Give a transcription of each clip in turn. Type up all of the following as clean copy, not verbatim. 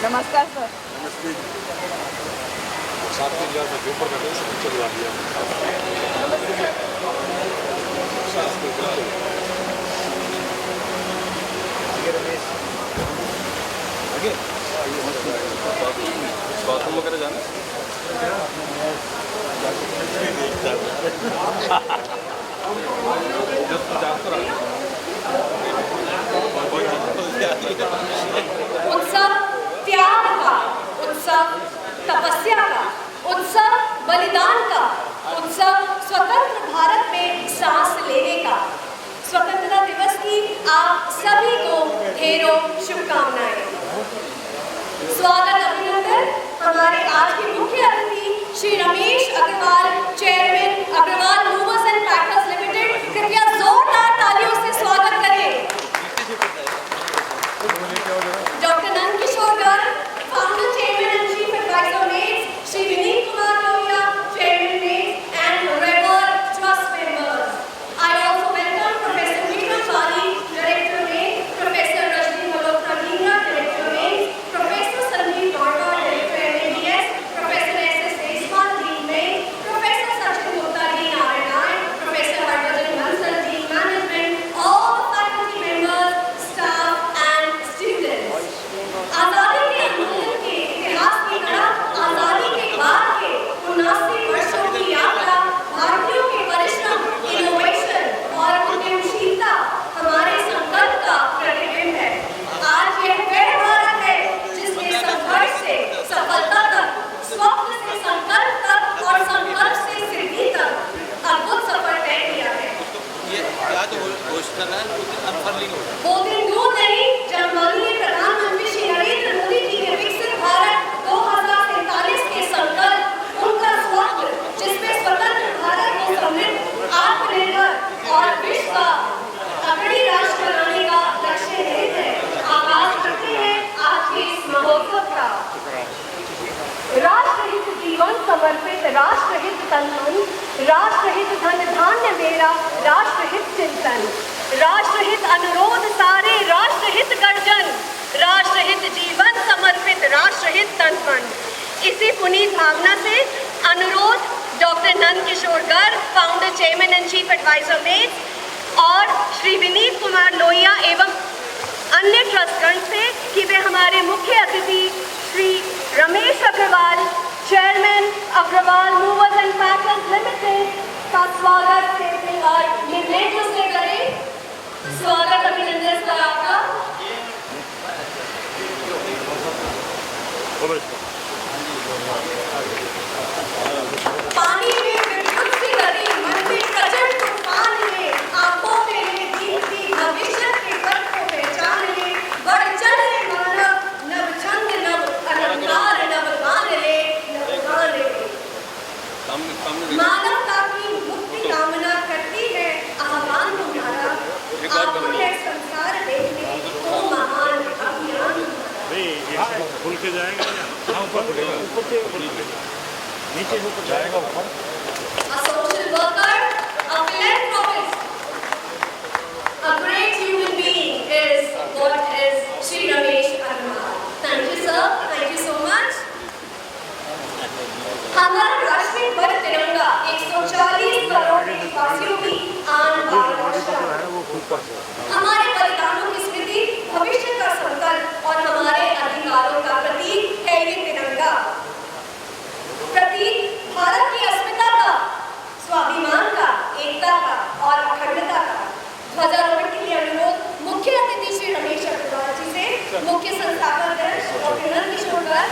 नमस्कार सर। नमस्ते। साथ में जो ऊपर बैठे हैं सब चलवा दिया। आगे रमेश, आगे बाथरूम वगैरह जाना उत्सव त्याग का, उत्सव तपस्या का, उत्सव बलिदान का, उत्सव स्वतंत्र भारत में सांस लेने का। स्वतंत्रता दिवस की आप सभी को ढेरों शुभकामनाएं। स्वागत अभिनंदन हमारे आज के मुख्य अतिथि Shri Ramesh Agarwal, chairman Agarwal movers and packers limited. कृपया जोरदार तालियों से स्वागत करें। Doctor Nand Kishore Garg, founder, chairman and chief adviser METS, Shri Vineet Kumar Lohia, chairman METS and रेवर trust members. I also welcome Professor Meera Bali, Director Mains, Professor Rajni Malhotra Dhingra, Director Mains, Professor Sandeep Dorma, Director MABS, Professor S.S. Deshpal, Dean Mains, Professor Sachin Gupta, Dean R&I, Professor Harbhajan Bansal, Dean Management, all the faculty members, staff and students. आजादी के आंदोलन के इतिहास की तरफ आजादी के बाद के 79 वर्षों की यात्रा, भारतीयों के परिश्रम, इनोवेशन और उद्यमशीलता हमारे संकल्प का प्रतिबिंब है। आज यह वह भारत है जिसने संघर्ष से सफलता तक, स्वप्न से संकल्प तक और संकल्प से सिद्धि तक अद्भुत सफर तय किया है। ये क्या तो घोषणा है, अनफर्लिंग हो रहा है। वो दिन दूर नहीं जब माननीय प्रधानमंत्री श्री नरेंद्र मोदी जी के विकसित भारत 2047 के संकल्प, उनका स्वप्न जिसमें स्वतंत्र भारत को समृद्ध, आत्मनिर्भर और विश्व का अग्रणी राष्ट्र बनाने का लक्ष्य निहित है। आगाज करते हैं आज के इस महोत्सव का। राष्ट्रहित जीवन समर्पित, राष्ट्रहित तन मन, राष्ट्रहित धन धान्य मेरा, राष्ट्रहित चिंतन, राष्ट्रहित अनुरोध सारे, राष्ट्रहित गर्जन, राष्ट्रहित जीवन समर्पित, राष्ट्रहित तन मन। इसी पुनीत भावना से अनुरोध doctor Nand Kishore Garg, founder, chairman and chief adviser METS, और श्री विनीत कुमार लोहिया एवं अन्य ट्रस्टगण से कि वे हमारे मुख्य अतिथि Shri Ramesh Agarwal, chairman Agarwal movers and packers limited का स्वागत करते और निर्देश से करें। स्वागत अभिनंदन सर आपका। पानी में विद्युत सी गति, मन में प्रचंड तूफान ले, आंखों में ले दीप्ति, भविष्य के पथ को पहचान ले, बढ़ चढ़ ले मानव, नव छंद नव अलंकार, नव गान ले, नव गान ले। मानवता की मुक्ति कामना करती है आह्वान तुम्हारा, आपको है संसार देखने को महान अभियान। खुल के जाएगा या ऊपर खुलेगा? ऊपर से नीचे से ऊपर जाएगा ऊपर। A social worker, a philanthropist, a great human being is what is Shri Ramesh Agarwal. Thank you sir, thank you so much. हमारा राष्ट्रीय ध्वज तिरंगा 140 करोड़ देशवासियों की आन बान और शान। हमारे बलिदानों की स्मृति, भविष्य का संकल्प और हमारे अधिकारों का प्रतीक है ये तिरंगा। प्रतीक भारत की अस्मिता का, स्वाभिमान का, एकता का और अखंडता का। ध्वजारोहण के लिए अनुरोध मुख्य अतिथि श्री रमेश अग्रवाल जी से, मुख्य संस्थापक डॉक्टर नंद किशोर गर्ग।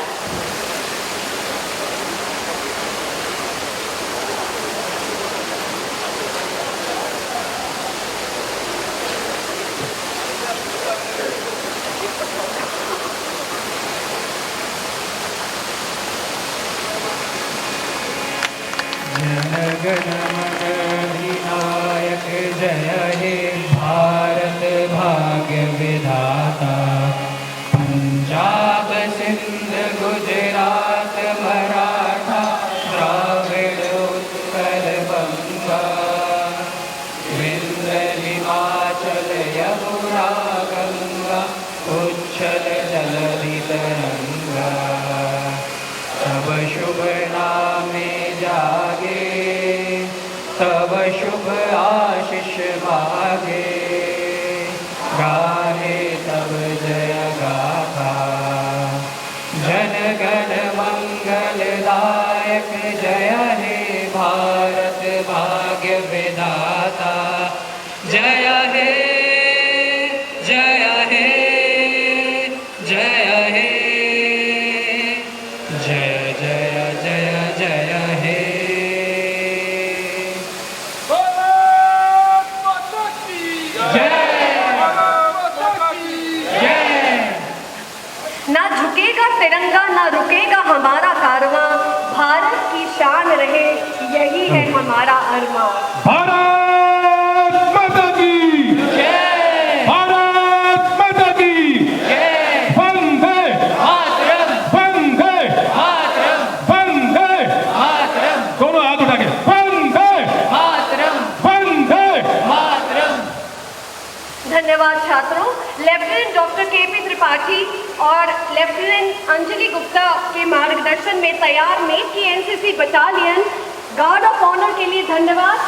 गण मन अधिनायक जय हे भारत भाग्य विधाता। पंजाब सिंध गुजरात मराठा द्राविड़ उत्कल बंगा, विंध्य हिमाचल यमुना गंगा, उच्छल भारत जय हे भारत भाग्य विधाता जय हे जय हे जय हे जय जय जय जय हे ना झुकेगा तिरंगा ना रुकेगा हमारा कारवां, भारत की शान रहे यही है हमारा अरमां। भारत माता की जय, भारत माता की जय, वंदे मातरम, वंदे मातरम, वंदे मातरम, दोनों हाथ उठा के वंदे मातरम, वंदे मातरम। धन्यवाद छात्रों। लेफ्टिनेंट डॉक्टर केपी त्रिपाठी और लेफ्टिनेंट अंजलि गुप्ता के मार्गदर्शन में तैयार मेक की NCC battalion guard of honour के लिए धन्यवाद।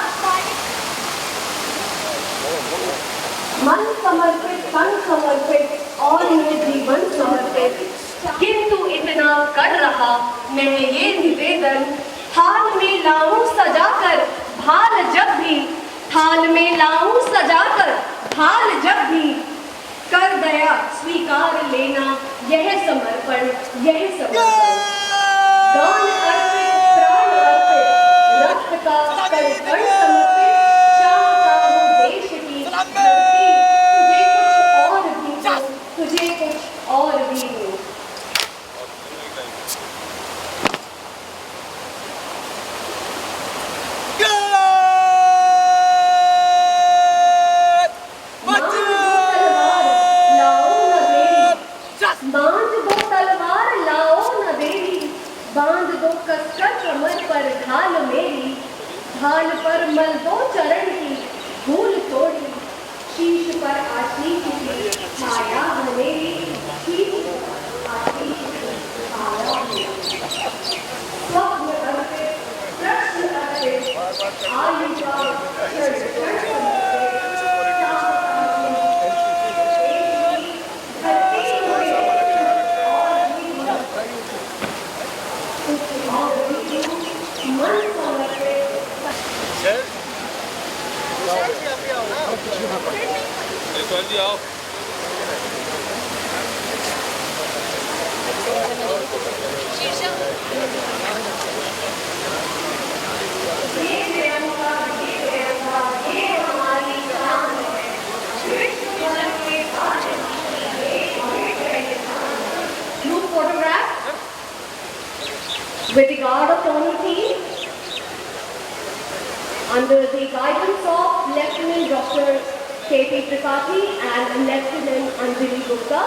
मन समर्पित तन समर्पित और ये जीवन समर्पित, किंतु इतना कर रहा मैं ये निवेदन, थाल में लाऊं सजाकर भाल जब भी, थाल में लाऊं सजाकर भाल जब भी, कर दया स्वीकार लेना यह समर्पण, यह समर्पण। दान अर्पित प्राण अर्पित, रक्त का कण कण समर्पित, चाहता हूँ देश की धरती, तुझे कुछ और भी हो। बांध दो तलवार लाओ न देरी, बांध दो कसकर कमर पर ढाल मेरी, ढाल पर मल दो चरण की धूल थोड़ी, शीश पर आशीष की छाया मेरी, शीश पर आशीष की छाया मेरी। स्वप्न अर्पित प्रश्न अर्पित, आयु का क्षण क्षण समर्पित, जी आओ। Group photograph with the Guard of Honor team under the guidance of Lieutenant Dr. K.P. Tripathi and Lieutenant Anjali Gupta.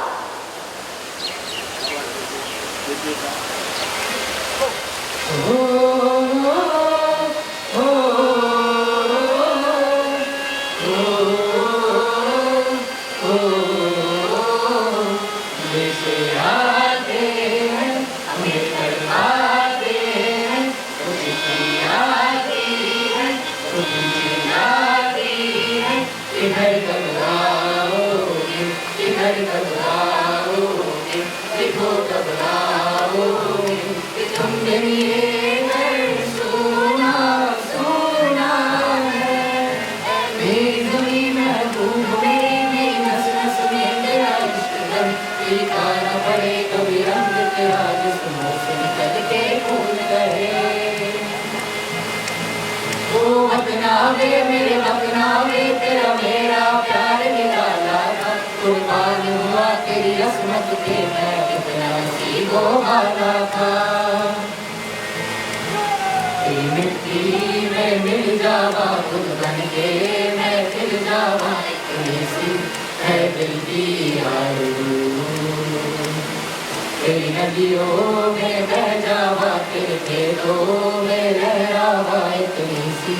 नदियों में बह जावा, तेरे खेतों में लहरावा, इतनी सी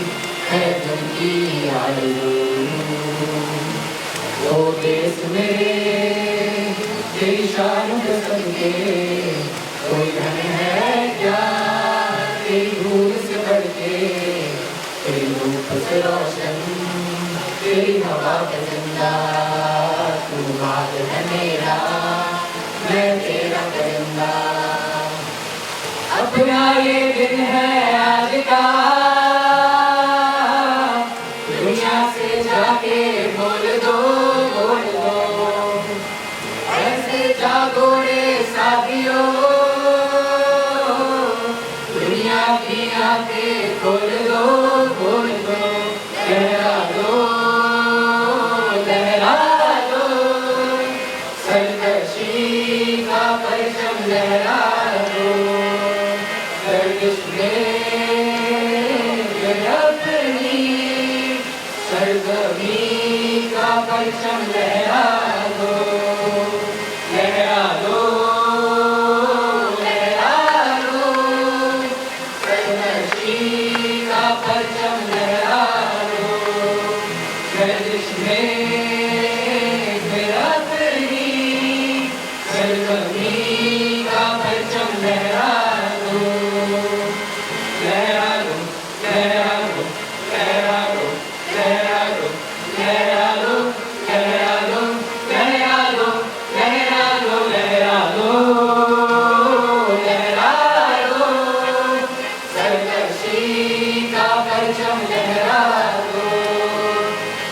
है दिल की आरज़ू। वो देश मेरे तेरी शान के सदके, कोई धन है क्या तेरी धूल से बढ़के, तेरी रूप से रोशन, तेरी हवा का जिंदा, तू बात है मेरा, मैं तेरा परिंदा। अपना ये दिन है आज का, दुनिया से जाके बोल दो, बोल दो। ऐसे जागो रे साथियों, दुनिया की आंखें खोल दो, खोल दो। लहरा दो, लहरा दो, सरकशी का परचम लहरा दो। गर्दिश में अपनी सरजमी का परचम लहरा दो, लहरा दो, लहरा दो। सरकशी का परचम लहरा दो। गर्दिश में अपनी सरजमी का परचम लहरा दो, लहरा दो, लहरा दो, लहरा दो, लहरा दो, लहरा दो, लहरा दो, लहरा दो, लहरा दो, लहरा दो, लहरा दो। सरकशी का परचम लहरा दो।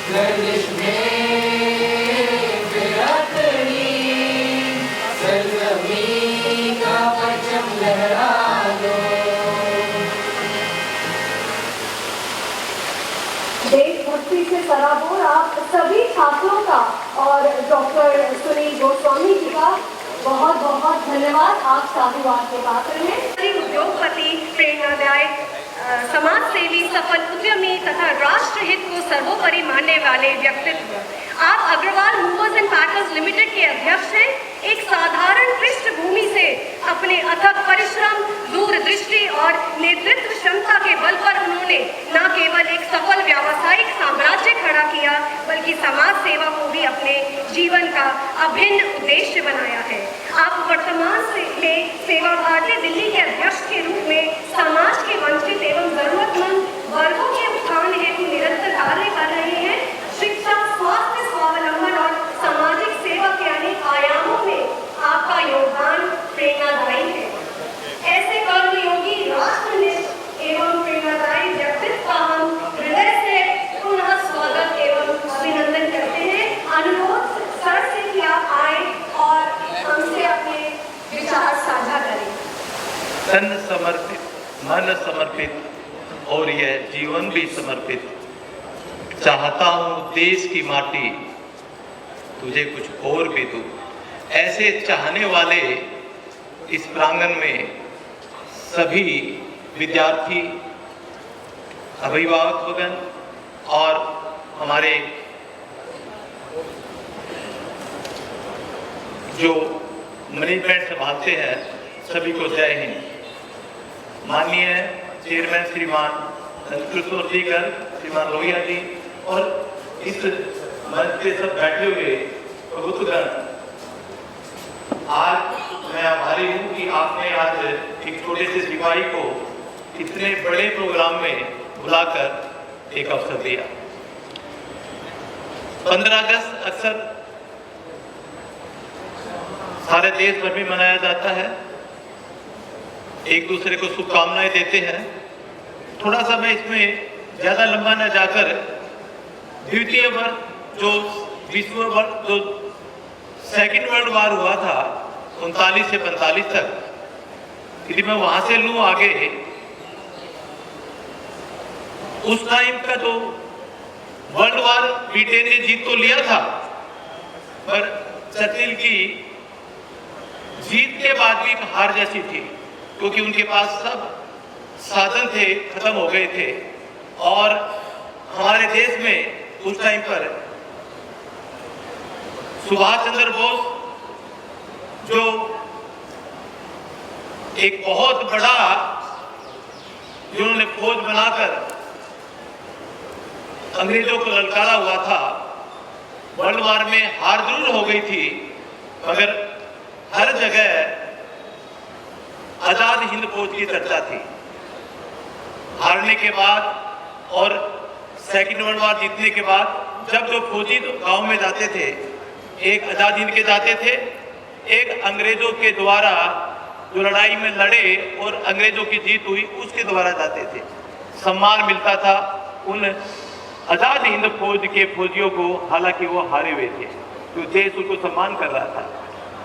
गर्दिश में अपनी सरजमी का परचम लहरा दो। देशभक्ति से सराबोर आप सभी छात्रों का और डॉक्टर सुनील गोस्वामी जी का बहुत बहुत धन्यवाद। आप साधुवाद के पात्र हैं। उद्योगपति, प्रेरणादायक, समाज सेवी, सफल उद्यमी तथा राष्ट्रहित को सर्वोपरि मानने वाले व्यक्तित्व। आप Agarwal movers and packers limited के अध्यक्ष हैं। एक साधारण पृष्ठभूमि से अपने अथक परिश्रम, दूरदृष्टि और नेतृत्व क्षमता के बल पर उन्होंने न केवल एक सफल व्यावसायिक साम्राज्य खड़ा किया, बल्कि समाज सेवा को भी अपने जीवन का अभिन्न उद्देश्य बनाया है। आप वर्तमान में सेवा भारती दिल्ली के अध्यक्ष के रूप में समाज के वंचित एवं जरूरतमंद वर्गों के उत्थान हेतु निरंतर कार्य कर रहे हैं। शिक्षा, स्वास्थ्य, स्वावलंबन और सामाजिक सेवा के अनेक आयामों में आपका योगदान प्रेरणादायी है। ऐसे कर्मयोगी, राष्ट्रनिष्ठ एवं प्रेरणादायी व्यक्तित्व का हम हृदय से पुनः स्वागत एवं अभिनंदन करते हैं। अनुरोध सर से कि आप आए और हमसे अपने विचार साझा करें। तन समर्पित, मन समर्पित और यह जीवन भी समर्पित। चाहता हूँ देश की माटी तुझे कुछ और भी दूँ। ऐसे चाहने वाले इस प्रांगण में सभी विद्यार्थी, अभिभावकगण और हमारे जो मैनेजमेंट संभालते हैं, सभी को जय हिंद। माननीय चेयरमैन श्रीमान किशोर जी कर, श्रीमान लोहिया जी और इस मंच पे सब बैठे हुए प्रभुत्वगण, आज मैं आभारी हूँ कि आपने आज एक छोटे से सिपाही को इतने बड़े प्रोग्राम में बुलाकर एक अवसर दिया। 15 अगस्त अक्सर सारे देश भर में मनाया जाता है। एक दूसरे को शुभकामनाएं देते हैं। थोड़ा सा मैं इसमें ज़्यादा लंबा न जाकर द्वितीय वर्ष जो विश्व वर्ष जो सेकेंड वर्ल्ड वार हुआ था 39 से 45 तक, यदि मैं वहाँ से लूँ आगे, उस टाइम का जो वर्ल्ड वार ब्रिटेन ने जीत तो लिया था, पर चर्चिल की जीत के बाद भी हार जैसी थी, क्योंकि उनके पास सब साधन थे, खत्म हो गए थे। और हमारे देश में उस टाइम पर सुभाष चंद्र बोस जो एक बहुत बड़ा जिन्होंने फौज बनाकर अंग्रेजों को ललकारा हुआ था, वर्ल्ड वार में हार जरूर हो गई थी, मगर हर जगह आजाद हिंद फौज की चर्चा थी। हारने के बाद और सेकेंड वर्ल्ड वार जीतने के बाद जब जो फौजी गांव में जाते थे, एक आजाद हिंद के जाते थे, एक अंग्रेजों के द्वारा जो लड़ाई में लड़े और अंग्रेजों की जीत हुई उसके द्वारा जाते थे। सम्मान मिलता था उन आजाद हिंद फौज के फौजियों को, हालांकि वो हारे हुए थे, तो देश उनको सम्मान कर रहा था।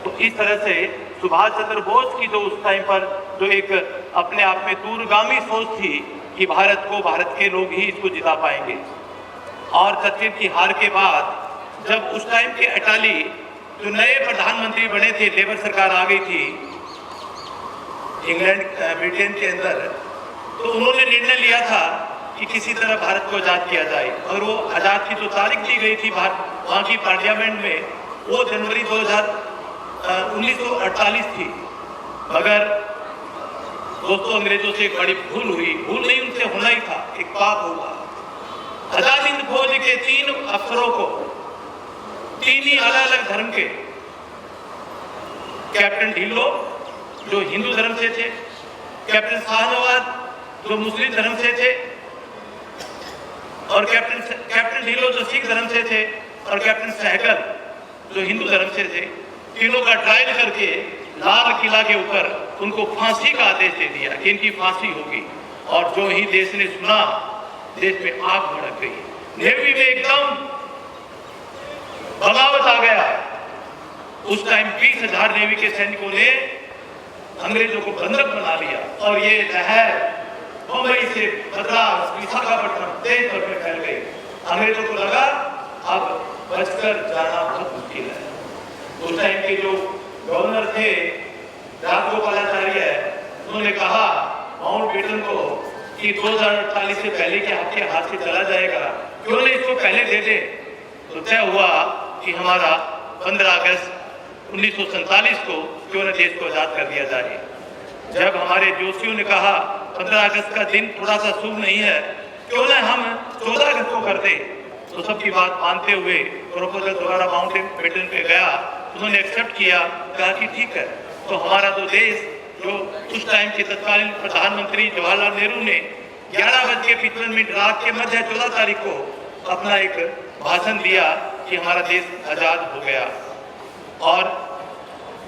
तो इस तरह से सुभाष चंद्र बोस की जो उस टाइम पर जो एक अपने आप में दूरगामी सोच थी कि भारत को, भारत के लोग ही इसको जिता पाएंगे। और सचिन की हार के बाद जब उस टाइम के अटाली जो नए प्रधानमंत्री बने थे, लेबर सरकार आ गई थी इंग्लैंड ब्रिटेन के अंदर, तो उन्होंने निर्णय लिया था कि किसी तरह भारत को आज़ाद किया जाए। और वो आज़ाद की जो तारीख दी गई थी वहाँ की पार्लियामेंट में, वो जनवरी 1948 थी। मगर दोस्तों, अंग्रेजों से एक बड़ी भूल हुई, भूल नहीं उनसे होना ही था, एक पाप हुआ। आजाद हिंद फौज के 3 अफसरों को, 3 ही अलग अलग धर्म के, कैप्टन ढिल्लो जो हिंदू धर्म से थे, कैप्टन शाहनवाज जो मुस्लिम धर्म से थे, और कैप्टन ढिल्लो जो सिख धर्म से थे, और कैप्टन सहगल जो हिंदू धर्म से थे, तीनों का ट्रायल करके लाल किला के ऊपर उनको फांसी का आदेश दे दिया कि इनकी फांसी होगी। और जो ही देश ने सुना, देश में आग भड़क गई, नेवी में एकदम बगावत आ गया। उस टाइम 20,000 नेवी के सैनिकों ने अंग्रेजों को बंधक बना लिया, और ये लहर मुंबई से मद्रास, विशाखापट्टनम देश भर में फैल गई। अंग्रेजों को लगा अब बचकर जाना बहुत मुश्किल है। उस टाइम के जो गवर्नर थे राजगोपालाचार्य, उन्होंने कहा माउंटबेटन को कि 2048 से पहले के आपके हाथ से चला जाएगा, क्यों नहीं इसको पहले दे दे। तो तय हुआ कि हमारा 15 अगस्त 1947 को क्यों न देश को आजाद कर दिया जाए। जब हमारे जोशियों ने कहा 15 अगस्त का दिन थोड़ा सा शुभ नहीं है, क्यों न हम 14 अगस्त को कर दे, तो सबकी बात मानते हुए प्रोपोजल द्वारा माउंटबेटन पे गया। उन्होंने एक्सेप्ट किया, कहा कि ठीक है। तो हमारा तो देश, जो उस टाइम के तत्कालीन प्रधानमंत्री जवाहरलाल नेहरू ने 11:55 रात के मध्य 14 तारीख को अपना एक भाषण दिया कि हमारा देश आजाद हो गया। और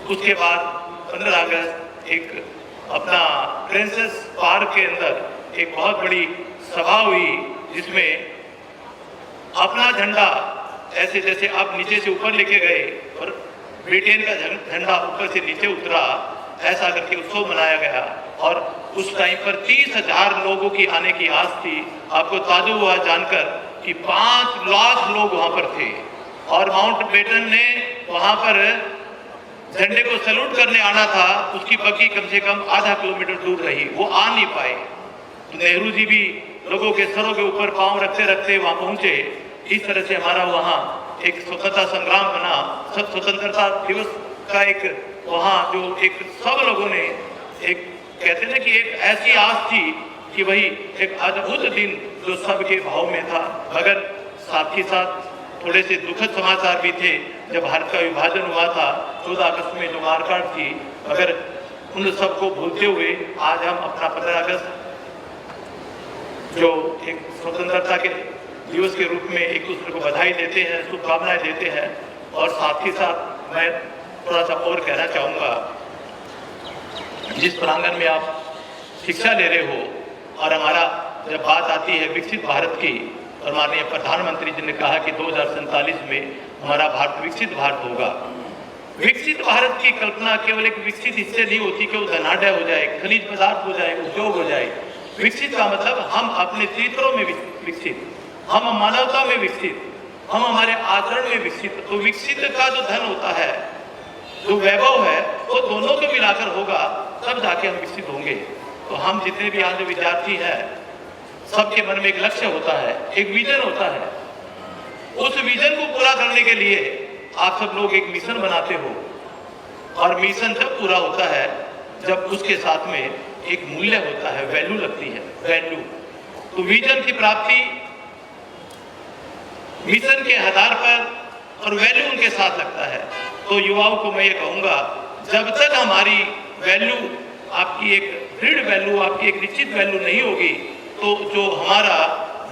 उसके बाद 15 अगस्त एक अपना प्रिंसेस पार्क के अंदर एक बहुत बड़ी सभा हुई, जिसमें अपना झंडा ऐसे जैसे आप नीचे से ऊपर लेके गए और ब्रिटेन का झंडा ऊपर से नीचे उतरा, ऐसा करके उत्सव मनाया गया। और उस टाइम पर 30,000 लोगों की आने की आस थी। आपको ताज्जुब हुआ जानकर कि 5 लाख लोग वहां पर थे, और माउंटबेटन ने वहां पर झंडे को सैल्यूट करने आना था, उसकी बग्गी कम से कम आधा किलोमीटर दूर रही, वो आ नहीं पाए। तो नेहरू जी भी लोगों के सरों के ऊपर पांव रखते रखते वहां पहुंचे। इस तरह से हमारा वहां एक स्वतंत्रता संग्राम बना। स्वतंत्रता दिवस का एक वहां जो एक सब लोगों ने एक कहते ना कि एक ऐसी आस थी कि वही एक अद्भुत दिन जो सबके भाव में था। मगर साथ ही साथ थोड़े से दुखद समाचार भी थे। जब भारत का विभाजन हुआ था 14 अगस्त में जो मारकाट थी, मगर उन सबको भूलते हुए आज हम अपना 15 अगस्त जो एक स्वतंत्रता के दिवस के रूप में एक दूसरे को बधाई देते हैं, शुभकामनाएं देते हैं। और साथ ही साथ मैं थोड़ा सा और कहना चाहूँगा, जिस प्रांगण में आप शिक्षा ले रहे हो और हमारा जब बात आती है विकसित भारत की, और माननीय प्रधानमंत्री जी ने कहा कि 2047 में हमारा भारत विकसित भारत होगा। विकसित भारत की कल्पना केवल एक विकसित हिस्से नहीं होती कि वो धनाढ़ हो जाए, खनिज पदार्थ हो जाए, उद्योग हो जाए। विकसित का मतलब हम अपने चरित्रों में विकसित, हम मानवता में विकसित, हम हमारे आचरण में विकसित। तो विकसित का जो धन होता है, जो वैभव है, वो दोनों को मिलाकर होगा, तब जाके हम विकसित होंगे। तो हम जितने भी आज विद्यार्थी हैं, सबके मन में एक लक्ष्य होता है, एक विजन होता है। उस विजन को पूरा करने के लिए आप सब लोग एक मिशन बनाते हो, और मिशन जब पूरा होता है जब उसके साथ में एक मूल्य होता है, वैल्यू लगती है, वैल्यू। तो विजन की प्राप्ति मिशन के आधार पर और वैल्यू उनके साथ लगता है। तो युवाओं को मैं ये कहूँगा, जब तक हमारी वैल्यू, आपकी एक दृढ़ वैल्यू, आपकी एक निश्चित वैल्यू नहीं होगी, तो जो हमारा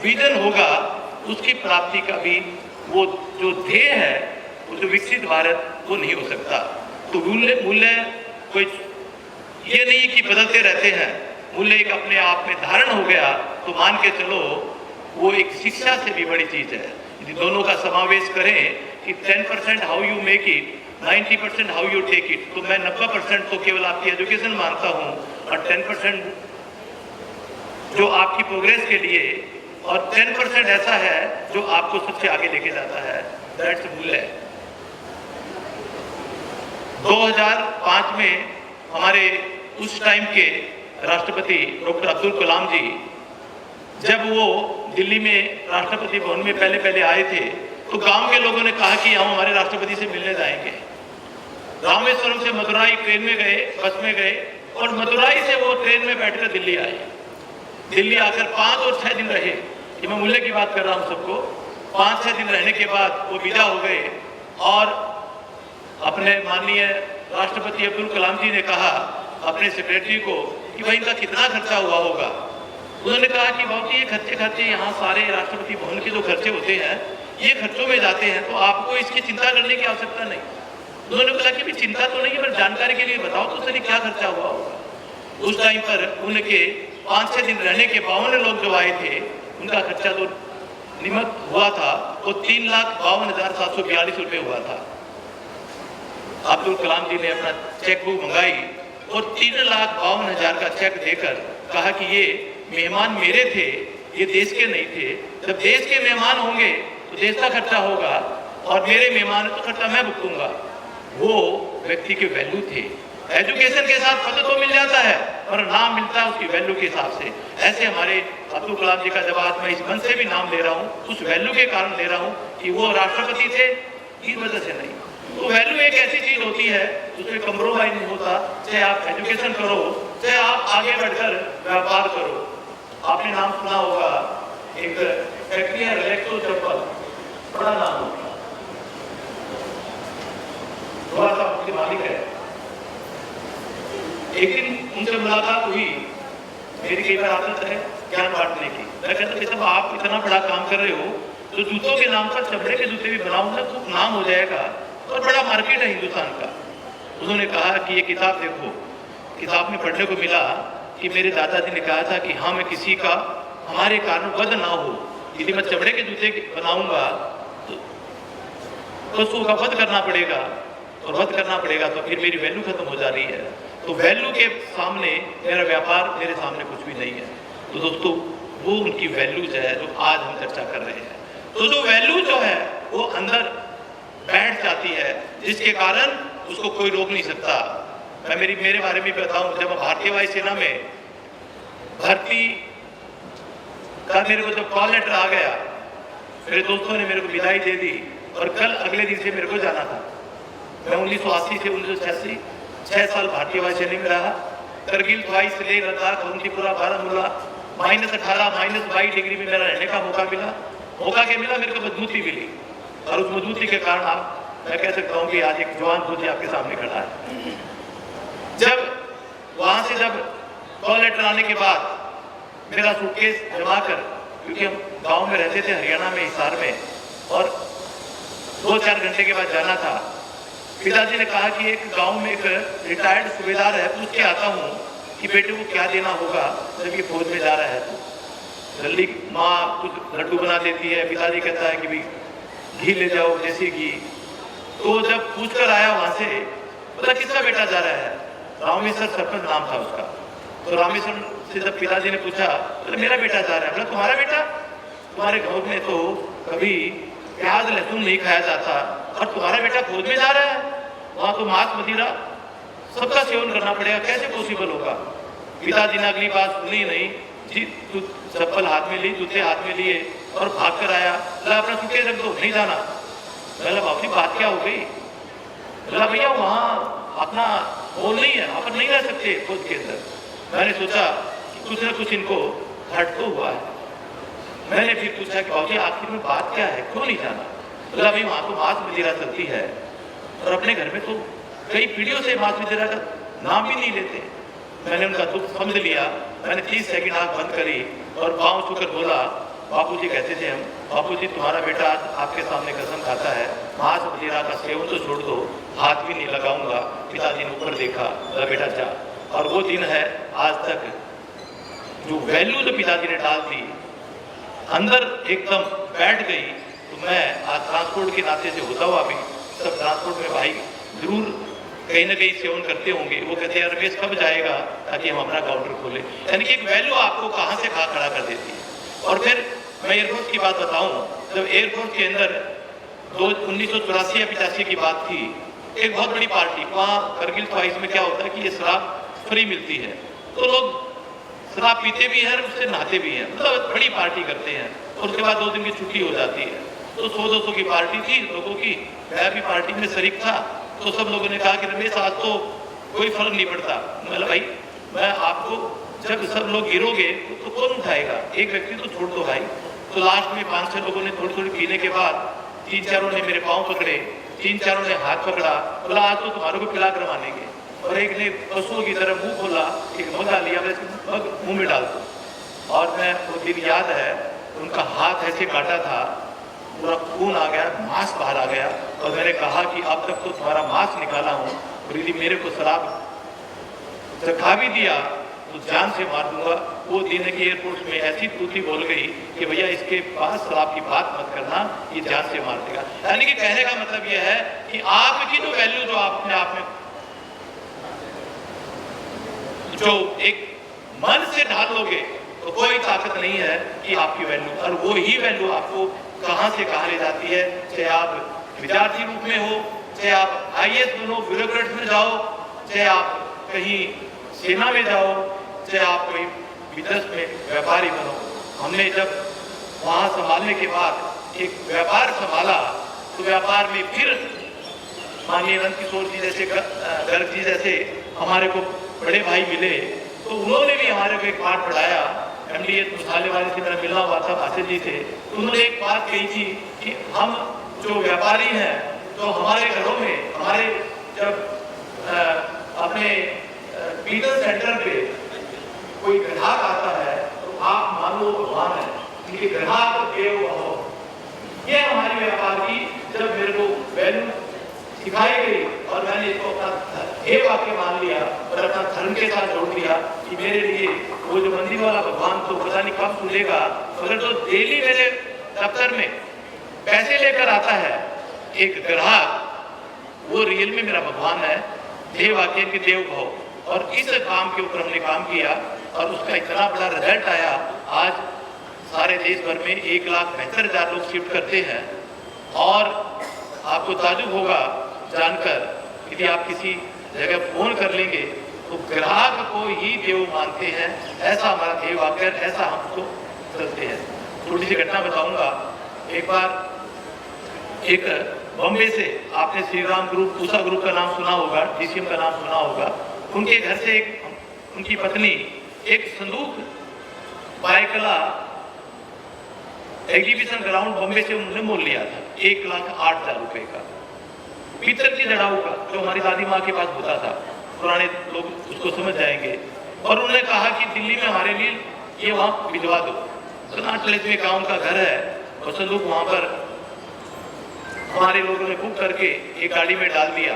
विजन होगा उसकी प्राप्ति का भी वो जो ध्येय है, वो जो विकसित भारत, वो नहीं हो सकता। तो मूल्य कोई ये नहीं कि बदलते रहते हैं, मूल्य एक अपने आप में धारण हो गया तो मान के चलो वो एक शिक्षा से भी बड़ी चीज है। यदि दोनों का समावेश करें कि 10% how you make it, 90% how you take it, तो मैं 90% तो केवल आपकी एजुकेशन मानता हूँ और 10% जो आपकी प्रोग्रेस के लिए और 10% ऐसा है जो आपको सबसे आगे लेके जाता है। दैट्स मूल्य। 2005 में हमारे उस टाइम के राष्ट्रपति डॉक्टर अब्दुल कलाम जी जब वो दिल्ली में राष्ट्रपति भवन में पहले आए थे तो गांव के लोगों ने कहा कि हम हमारे राष्ट्रपति से मिलने जाएंगे। रामेश्वरम से मदुराई ट्रेन में गए, बस में गए और मदुराई से वो ट्रेन में बैठकर दिल्ली आए। दिल्ली आकर 5 और 6 दिन रहे। ये मैं मूल्य की बात कर रहा हूँ सबको। 5-6 दिन रहने के बाद वो विदा हो गए और अपने माननीय राष्ट्रपति अब्दुल कलाम जी ने कहा अपने सेक्रेटरी को कि भाई इनका कितना खर्चा हुआ होगा। उन्होंने कहा कि बाबू ये खर्चे यहाँ सारे राष्ट्रपति भवन के जो खर्चे होते हैं ये खर्चों में जाते हैं, तो आपको इसकी चिंता करने की आवश्यकता नहीं। उन्होंने कहा कि चिंता तो नहीं है पर जानकारी के लिए बताओ तो सर क्या खर्चा हुआ होगा। उस टाइम पर उनके 5-6 दिन रहने के 52 लोग जो आए थे उनका खर्चा जो निमित हुआ था वो 3,52,742 रुपये हुआ था। अब्दुल कलाम जी ने अपना चेक बुक मंगाई और 3,52,000 का चेक देकर कहा कि ये मेहमान मेरे थे, ये देश के नहीं थे। जब देश के मेहमान होंगे तो देश का खर्चा होगा और मेरे मेहमान तो खर्चा मैं भुगतूंगा। वो व्यक्ति के वैल्यू थे। एजुकेशन के साथ पद तो मिल जाता है और नाम मिलता है उसकी वैल्यू के हिसाब से। ऐसे हमारे अब्दुल कलाम जी का जवाब मैं इस मन से भी नाम ले रहा हूँ, उस वैल्यू के कारण ले रहा हूँ कि वो राष्ट्रपति थे, इस वजह से नहीं। तो वैल्यू एक ऐसी चीज होती है उसमें कंप्रोमाइज नहीं होता। चाहे आप एजुकेशन करो, चाहे आप आगे बढ़कर व्यापार करो। आपने नाम सुना होगा एक फैक्ट्री है रिलैक्सो चप्पल, बड़ा नाम होगा, थोड़ा सा उसके मालिक है। एक दिन उनसे मुलाकात हुई, मेरी कई बार आदत है ज्ञान बांटने की। मैं कहता कि साहब आप इतना बड़ा काम कर रहे हो तो जूतों के नाम पर चमड़े के जूते भी बनाऊंगा तो नाम हो जाएगा और बड़ा मार्केट है हिंदुस्तान का। उन्होंने कहा कि ये किताब देखो। किताब में पढ़ने को मिला कि मेरे दादाजी ने कहा था कि हाँ मैं किसी का हमारे कारण वध ना हो, यदि मैं चमड़े के जूते बनाऊंगा तो उसको का वध करना पड़ेगा और वध करना पड़ेगा तो फिर मेरी वैल्यू खत्म हो जा रही है। तो वैल्यू के सामने मेरा व्यापार, मेरे सामने कुछ भी नहीं है। तो दोस्तों वो उनकी वैल्यूज है जो आज हम चर्चा कर रहे हैं। तो जो वैल्यू जो है वो अंदर बैठ जाती है जिसके कारण उसको कोई रोक नहीं सकता। मैं मेरे बारे में बताऊं, जब भारतीय वायुसेना में भर्ती का मेरे को जब कॉल लेटर आ गया, मेरे दोस्तों ने मेरे को विदाई दे दी और कल अगले दिन से मेरे को जाना था। मैं 1980 से 1986 6 साल भारतीय वायुसेना में रहा। करगिल, द्वाइस, लेह, लद्दाख, अवंतीपुरा, बारामूला -18 -22 डिग्री में मेरा रहने का मौका मिला। मेरे को मजबूती मिली और उस मजबूती के कारण मैं कह सकता हूँ कि आज एक जवान फौजी आपके सामने खड़ा है। जब वहां से कॉल लेटर आने के बाद मेरा सूटकेस जमा कर, क्योंकि हम गांव में रहते थे हरियाणा में, हिसार में, और 2-4 घंटे के बाद जाना था। पिताजी ने कहा कि एक गांव में एक रिटायर्ड सूबेदार है, पूछ के आता हूँ कि बेटे को क्या देना होगा जब ये फौज में जा रहा है। तो जल्दी माँ कुछ लड्डू बना देती है, पिताजी कहता है कि भाई घी ले जाओ, देसी घी। तो जब पूछ कर आया वहां से, बोला किसका बेटा जा रहा है? रामेश्वर सरपंच नाम था उसका। तो रामेश्वर से जब पिताजी ने पूछा, बोले मेरा बेटा जा रहा है। बोला तुम्हारा बेटा? तुम्हारे गाँव में तो कभी प्याज लहसुन नहीं खाया जाता और तुम्हारा बेटा फौज में जा रहा है, वहां तो मांस मदिरा सबका सेवन करना पड़ेगा, कैसे पॉसिबल होगा? पिताजी ने अगली बात सुनी नहीं जी, तू चप्पल हाथ में ली, जूते हाथ में लिए और भाग कर आया। बोला अपना सूटकेस रख दो, नहीं जाना। बोला बाबू जी बात क्या हो गई? बोला भैया वहाँ अपना वो नहीं है, अपन नहीं रह सकते फौज के अंदर। मैंने सोचा कि कुछ ना कुछ इनको हट तो हुआ है। मैंने फिर पूछा कि बाबूजी आखिर में बात क्या है, क्यों नहीं जाना? बोला भाई वहाँ तो मांस मदिरा चलती है और अपने घर में तो कई पीढ़ियों से मांस मदिरा का नाम भी नहीं लेते। मैंने उनका दुख समझ लिया। मैंने 30 सेकंड आँख बंद करी और पाँव छूकर बोला, बापूजी कहते थे हम, बापूजी तुम्हारा बेटा आज आपके सामने कसम खाता है, मांस मदिरा का सेवन तो छोड़ दो, हाथ भी नहीं लगाऊंगा। पिताजी ने ऊपर देखा, बोला बेटा जा। और वो दिन है आज तक जो वैल्यू जो पिताजी ने डाल दी अंदर एकदम बैठ गई। तो मैं आज ट्रांसपोर्ट के नाते से होता हुआ भी सब ट्रांसपोर्ट में भाई जरूर कहीं ना कहीं सेवन करते होंगे। वो कहते हैं रमेश कब जाएगा ताकि हम अपना काउंटर खोले। यानी कि एक वैल्यू आपको कहाँ से कहाँ खड़ा कर देती है। और फिर मैं एयरफोर्स की बात बताऊं, जब एयरफोर्स के अंदर 1984 या 85 की बात थी, एक बहुत बड़ी पार्टी वहाँ करगिल ख्वाहिश में क्या होता है कि ये शराब फ्री मिलती है, तो लोग शराब पीते भी हैं और उससे नहाते भी हैं, मतलब बड़ी पार्टी करते हैं। और उसके बाद 2 दिन की छुट्टी हो जाती है। तो 100-200 की पार्टी थी लोगों की, मैं भी पार्टी में शरीक था। तो सब लोगों ने कहा कि रमेश आज तो कोई फर्क नहीं पड़ता। मतलब भाई मैं आपको जब सब लोग गिरोगे तो कौन उठाएगा, एक व्यक्ति तो छोड़ दो भाई। तो लास्ट में 5-6 लोगों ने थोड़ी थोड़ी पीने के बाद 3-4 ने मेरे पाँव पकड़े, 3-4 ने हाथ पकड़ा, बोला आज तो तुम्हारे को पिला कर मानेंगे। और एक ने पशुओं की तरह मुंह खोला, एक मगा लिया, मैं मग मुंह में डाल दूँ। और मैं वो दिन याद है उनका हाथ ऐसे काटा था, पूरा खून आ गया, मांस बाहर आ गया। और मैंने कहा कि अब तक तो तुम्हारा मांस निकाला हूँ और यदि मेरे को शराब चखा भी दिया तो जान से मार दूंगा। वो दिन है कि एयरपोर्ट में ऐसी तूती बोल गई कि भैया इसके पास शराब की बात मत करना, ये जान से मार देगा। यानी कि कहने का मतलब यह है कि आपकी जो वैल्यू जो आपने आप में जो एक मन से ढाल लोगे तो कोई ताकत नहीं है कि आपकी वैल्यू, और वो ही वैल्यू आपको कहां से कहां ले जाती है। चाहे आप विद्यार्थी रूप में हो, चाहे आप IAS बनो, ब्यूरोक्रेट में जाओ, चाहे आप कहीं सेना में जाओ, चाहे आप कोई विदेश में व्यापारी बनो। हमने जब वहां संभालने के बाद एक व्यापार संभाला तो व्यापार में फिर माननीय नंद किशोर जी जैसे गर्ग जी जैसे हमारे को बड़े भाई मिले, तो उन्होंने भी हमारे को एक पाठ पढ़ाया। MDA मसाले वाले से मेरा मिलना हुआ था, भाषा जी थे, तो उन्होंने एक बात कही थी कि हम जो व्यापारी हैं तो हमारे घरों में हमारे जब अपने पीटर सेंटर पे कोई ग्राहक आता है तो आप मानो भगवान है, क्योंकि ग्राहक देव भव। ये हमारी व्यापार की जब मेरे को वैल्यू सिखाई गई और मैंने इसको अपना ध्येय वाक्य मान लिया और अपना धर्म के साथ जोड़ दिया कि मेरे लिए वो जो मंदिर वाला भगवान तो पता नहीं कब सुनेगा, मगर जो डेली मेरे दफ्तर में पैसे लेकर आता है एक ग्राहक, वो रियल में मेरा भगवान है। ध्येय वाक्य के देव भव। और इस काम के ऊपर हमने काम किया और उसका इतना बड़ा रिजल्ट आया। आज सारे देश भर में 1,72,000 लोग शिफ्ट करते हैं। और आपको ताजुब होगा जानकर यदि आप किसी जगह फोन कर लेंगे तो ग्राहक को ही देव मानते हैं। ऐसा हमारा देव आकर ऐसा हमको चलते हैं। थोड़ी सी घटना बताऊंगा। एक बार एक बॉम्बे से आपने श्री राम ग्रुप, उषा ग्रुप का नाम सुना होगा, DCM का नाम सुना होगा। उनके घर से एक उनकी पत्नी एक संदूक बायकला एग्जीबिशन ग्राउंड बॉम्बे से उन्होंने मोल लिया था 1,08,000 रुपए का, पीतल की जड़ाऊ का, जो हमारी दादी माँ के पास होता था। पुराने लोग उसको समझ जाएंगे। और उन्होंने कहा कि दिल्ली में हमारे लिए ये वहाँ भिजवा दो। कर्नाट प्लेस में गाँव का घर है और संदूक वहाँ पर हमारे लोगों ने बुक करके एक गाड़ी में डाल दिया।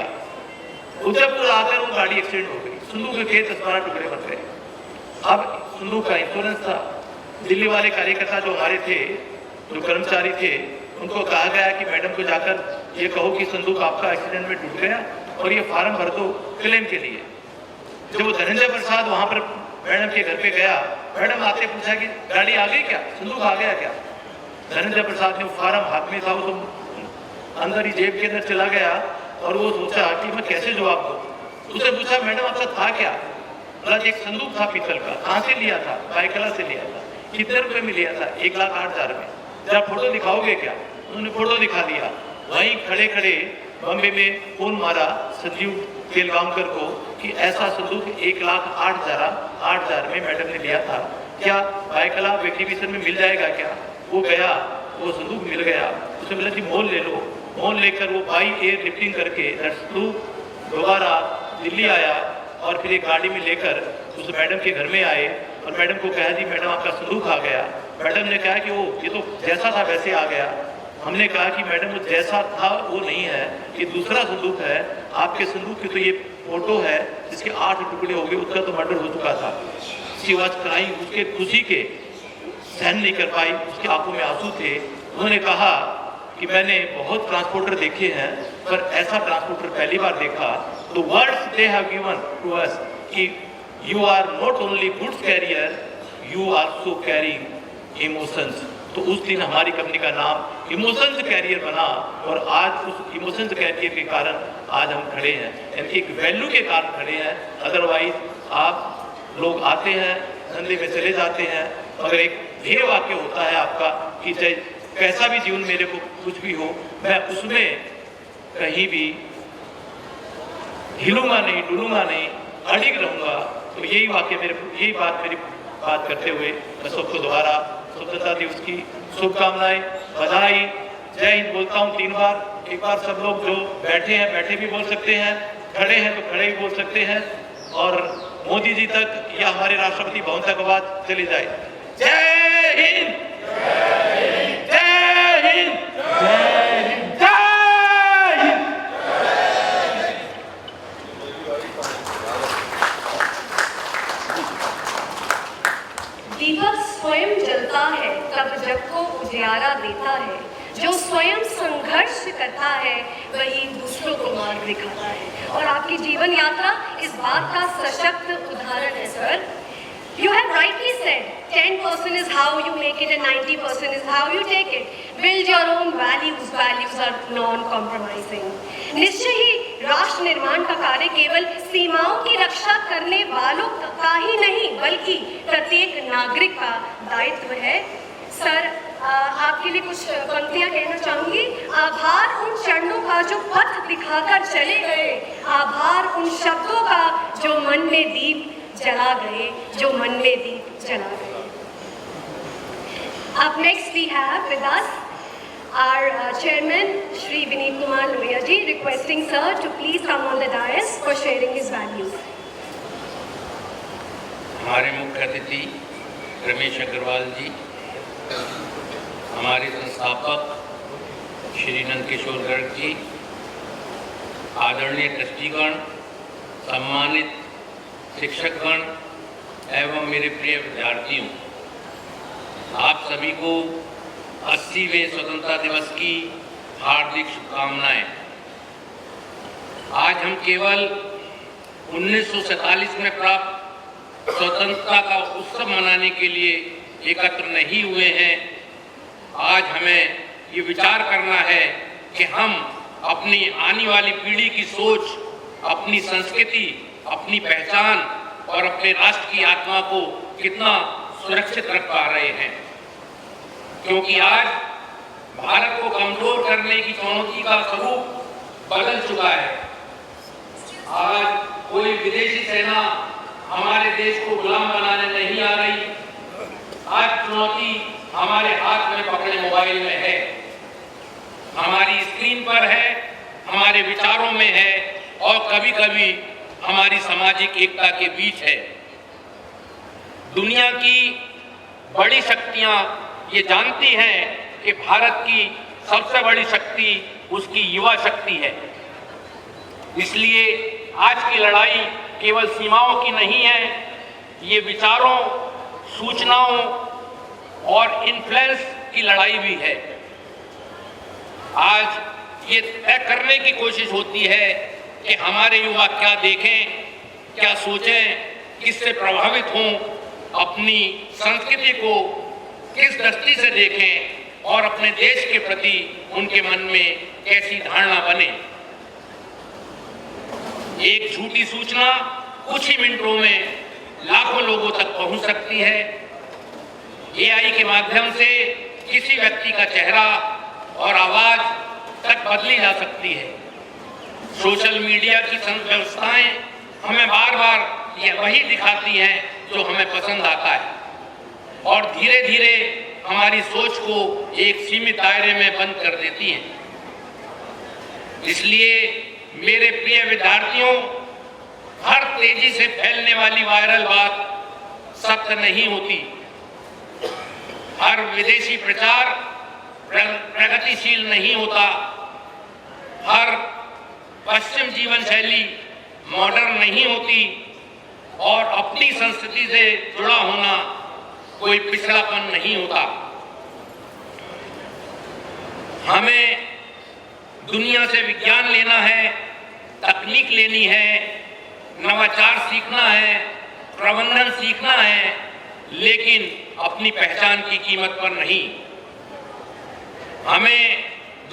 उदयपुर आकर वो गाड़ी एक्सीडेंट हो गई। संदूक के 10-12 टुकड़े बन गए। अब संदूक का इंश्योरेंस था। दिल्ली वाले कार्यकर्ता जो हमारे थे, जो कर्मचारी थे, उनको कहा गया कि मैडम को जाकर ये कहो कि संदूक आपका एक्सीडेंट में टूट गया और ये फार्म भर दो क्लेम के लिए। जब वो धनंजय प्रसाद वहां पर मैडम के घर पे गया, मैडम आते पूछा कि गाड़ी आ गई क्या, संदूक आ गया क्या? धनंजय प्रसाद ने वो फार्म हाथ में था, वो तो अंदर ही जेब के अंदर चला गया और वो सोचा कि मैं कैसे जवाब दूं। उसने पूछा मैडम आपका था क्या? बोला एक संदूक था पीतल का। कहाँ से लिया था? बायकला से लिया था। कितने रुपए में लिया था? 1,08,000 में। जरा फोटो दिखाओगे क्या? उन्होंने फोटो दिखा दिया। वहीं खड़े खड़े बॉम्बे में फोन मारा संजीव केलगांवकर को कि ऐसा संदूक 1,08,000 में मैडम ने लिया था, क्या बायकला एग्जीबिशन में मिल जाएगा क्या? वो गया, वो संदूक मिल गया। उसने बोला जी मोल ले लो। मोल लेकर वो बाई एयर लिफ्टिंग करके संदूक दोबारा दिल्ली आया और फिर एक गाड़ी में लेकर उस मैडम के घर में आए और मैडम को कहा जी मैडम आपका संदूक आ गया। मैडम ने कहा कि वो ये तो जैसा था वैसे आ गया। हमने कहा कि मैडम वो जैसा था वो नहीं है, ये दूसरा संदूक है। आपके संदूक की तो ये फोटो है जिसके 8 टुकड़े हो गए, उसका तो मर्डर हो चुका था। शी वॉज क्राइंग, उसके खुशी के सहन नहीं कर पाई, उसकी आंखों में आंसू थे। उन्होंने कहा कि मैंने बहुत ट्रांसपोर्टर देखे हैं पर ऐसा ट्रांसपोर्टर पहली बार देखा। तो words they have given to us कि you are not only goods carrier, you also carrying emotions. तो उस दिन हमारी कंपनी का नाम इमोशंस कैरियर बना और आज उस इमोशंस कैरियर के कारण आज हम खड़े हैं, यानी एक वैल्यू के कारण खड़े हैं। अदरवाइज आप लोग आते हैं, धंधे में चले जाते हैं, मगर एक ध्येय वाक्य होता है आपका कि चाहे कैसा भी जीवन मेरे को कुछ भी हो, मैं उसमें कहीं भी हिलूंगा नहीं, डुलूंगा नहीं, अड़िग रहूंगा। तो यही वाक्य यही बात करते हुए मैं सबको दोबारा स्वतंत्रता दिवस की शुभकामनाएं, बधाई, जय हिंद बोलता हूं 3 बार। एक बार सब लोग जो बैठे हैं बैठे भी बोल सकते हैं, खड़े हैं तो खड़े भी बोल सकते हैं, और मोदी जी तक या हमारे राष्ट्रपति भवन तक आवाज चली जाए। जय हिंद, जय हिंद, जय हिंद, जय हिंद। दीपक स्वयं जलता है तब जग को उजियारा देता है। जो स्वयं संघर्ष करता है वही दूसरों को मार्ग दिखाता है। और आपकी जीवन यात्रा इस बात का सशक्त उदाहरण है sir. You have rightly said 10% is how you make it and 90% is how you take it. Build your own values. Values are non-compromising. निश्चय ही राष्ट्र निर्माण का कार्य केवल सीमाओं की रक्षा करने वालों का ही नहीं बल्कि प्रत्येक नागरिक का दायित्व है। सर आपके लिए कुछ पंक्तियां कहना चाहूंगी। आभार उन चरणों का जो पथ दिखाकर चले गए, आभार उन शब्दों का जो मन में दीप जला गए, जो मन में दीप जला गए। Up next we have with us our chairman Shri Vineet Kumar Lohia ji, requesting sir to please come on the dais for sharing his values. हमारे मुख्य अतिथि रमेश अग्रवाल जी, हमारे संस्थापक श्री नंदकिशोर गर्ग जी, आदरणीय ट्रस्टीगण, सम्मानित शिक्षकगण एवं मेरे प्रिय विद्यार्थियों, आप सभी को 80वें स्वतंत्रता दिवस की हार्दिक शुभकामनाएं। आज हम केवल 1947 में प्राप्त स्वतंत्रता का उत्सव मनाने के लिए एकत्र नहीं हुए हैं। आज हमें ये विचार करना है कि हम अपनी आने वाली पीढ़ी की सोच, अपनी संस्कृति, अपनी पहचान और अपने राष्ट्र की आत्मा को कितना सुरक्षित रख पा रहे हैं, क्योंकि आज भारत को कमजोर करने की चुनौती का स्वरूप बदल चुका है। आज कोई विदेशी सेना हमारे देश को गुलाम बनाने नहीं आ रही। आज चुनौती हमारे हाथ में पकड़े मोबाइल में है, हमारी स्क्रीन पर है, हमारे विचारों में है और कभी कभी हमारी सामाजिक एकता के बीच है। दुनिया की बड़ी शक्तियां ये जानती हैं कि भारत की सबसे बड़ी शक्ति उसकी युवा शक्ति है। इसलिए आज की लड़ाई केवल सीमाओं की नहीं है, ये विचारों, सूचनाओं और इन्फ्लुएंस की लड़ाई भी है। आज ये तय करने की कोशिश होती है कि हमारे युवा क्या देखें, क्या सोचें, किससे प्रभावित हों, अपनी संस्कृति को किस दृष्टि से देखें और अपने देश के प्रति उनके मन में कैसी धारणा बने। एक झूठी सूचना कुछ ही मिनटों में लाखों लोगों तक पहुंच सकती है। एआई के माध्यम से किसी व्यक्ति का चेहरा और आवाज तक बदली जा सकती है। सोशल मीडिया की व्यवस्थाएं हमें बार बार यह वही दिखाती हैं जो हमें पसंद आता है और धीरे धीरे हमारी सोच को एक सीमित दायरे में बंद कर देती हैं। इसलिए मेरे प्रिय विद्यार्थियों, हर तेजी से फैलने वाली वायरल बात सत्य नहीं होती। हर विदेशी प्रचार प्रगतिशील नहीं होता। हर पश्चिम जीवन शैली मॉडर्न नहीं होती और अपनी संस्कृति से जुड़ा होना कोई पिछड़ापन नहीं होता। हमें दुनिया से विज्ञान लेना है, तकनीक लेनी है, नवाचार सीखना है, प्रबंधन सीखना है, लेकिन अपनी पहचान की कीमत पर नहीं। हमें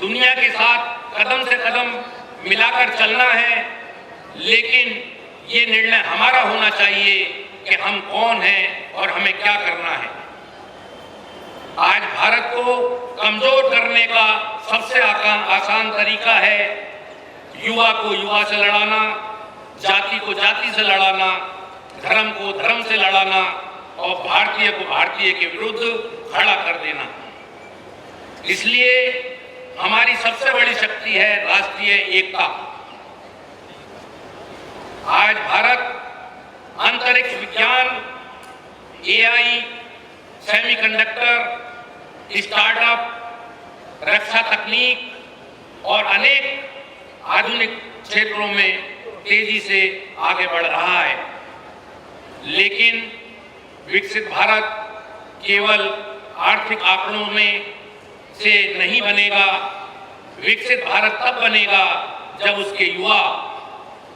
दुनिया के साथ कदम से कदम मिलाकर चलना है, लेकिन ये निर्णय हमारा होना चाहिए कि हम कौन हैं और हमें क्या करना है। आज भारत को कमजोर करने का सबसे आसान तरीका है युवा को युवा से लड़ाना, जाति को जाति से लड़ाना, धर्म को धर्म से लड़ाना और भारतीय को भारतीय के विरुद्ध खड़ा कर देना। इसलिए हमारी सबसे बड़ी शक्ति है राष्ट्रीय एकता। आज भारत अंतरिक्ष विज्ञान, एआई, सेमीकंडक्टर, स्टार्टअप, रक्षा तकनीक और अनेक आधुनिक क्षेत्रों में तेजी से आगे बढ़ रहा है। लेकिन विकसित भारत केवल आर्थिक आंकड़ों में से नहीं बनेगा। विकसित भारत तब बनेगा जब उसके युवा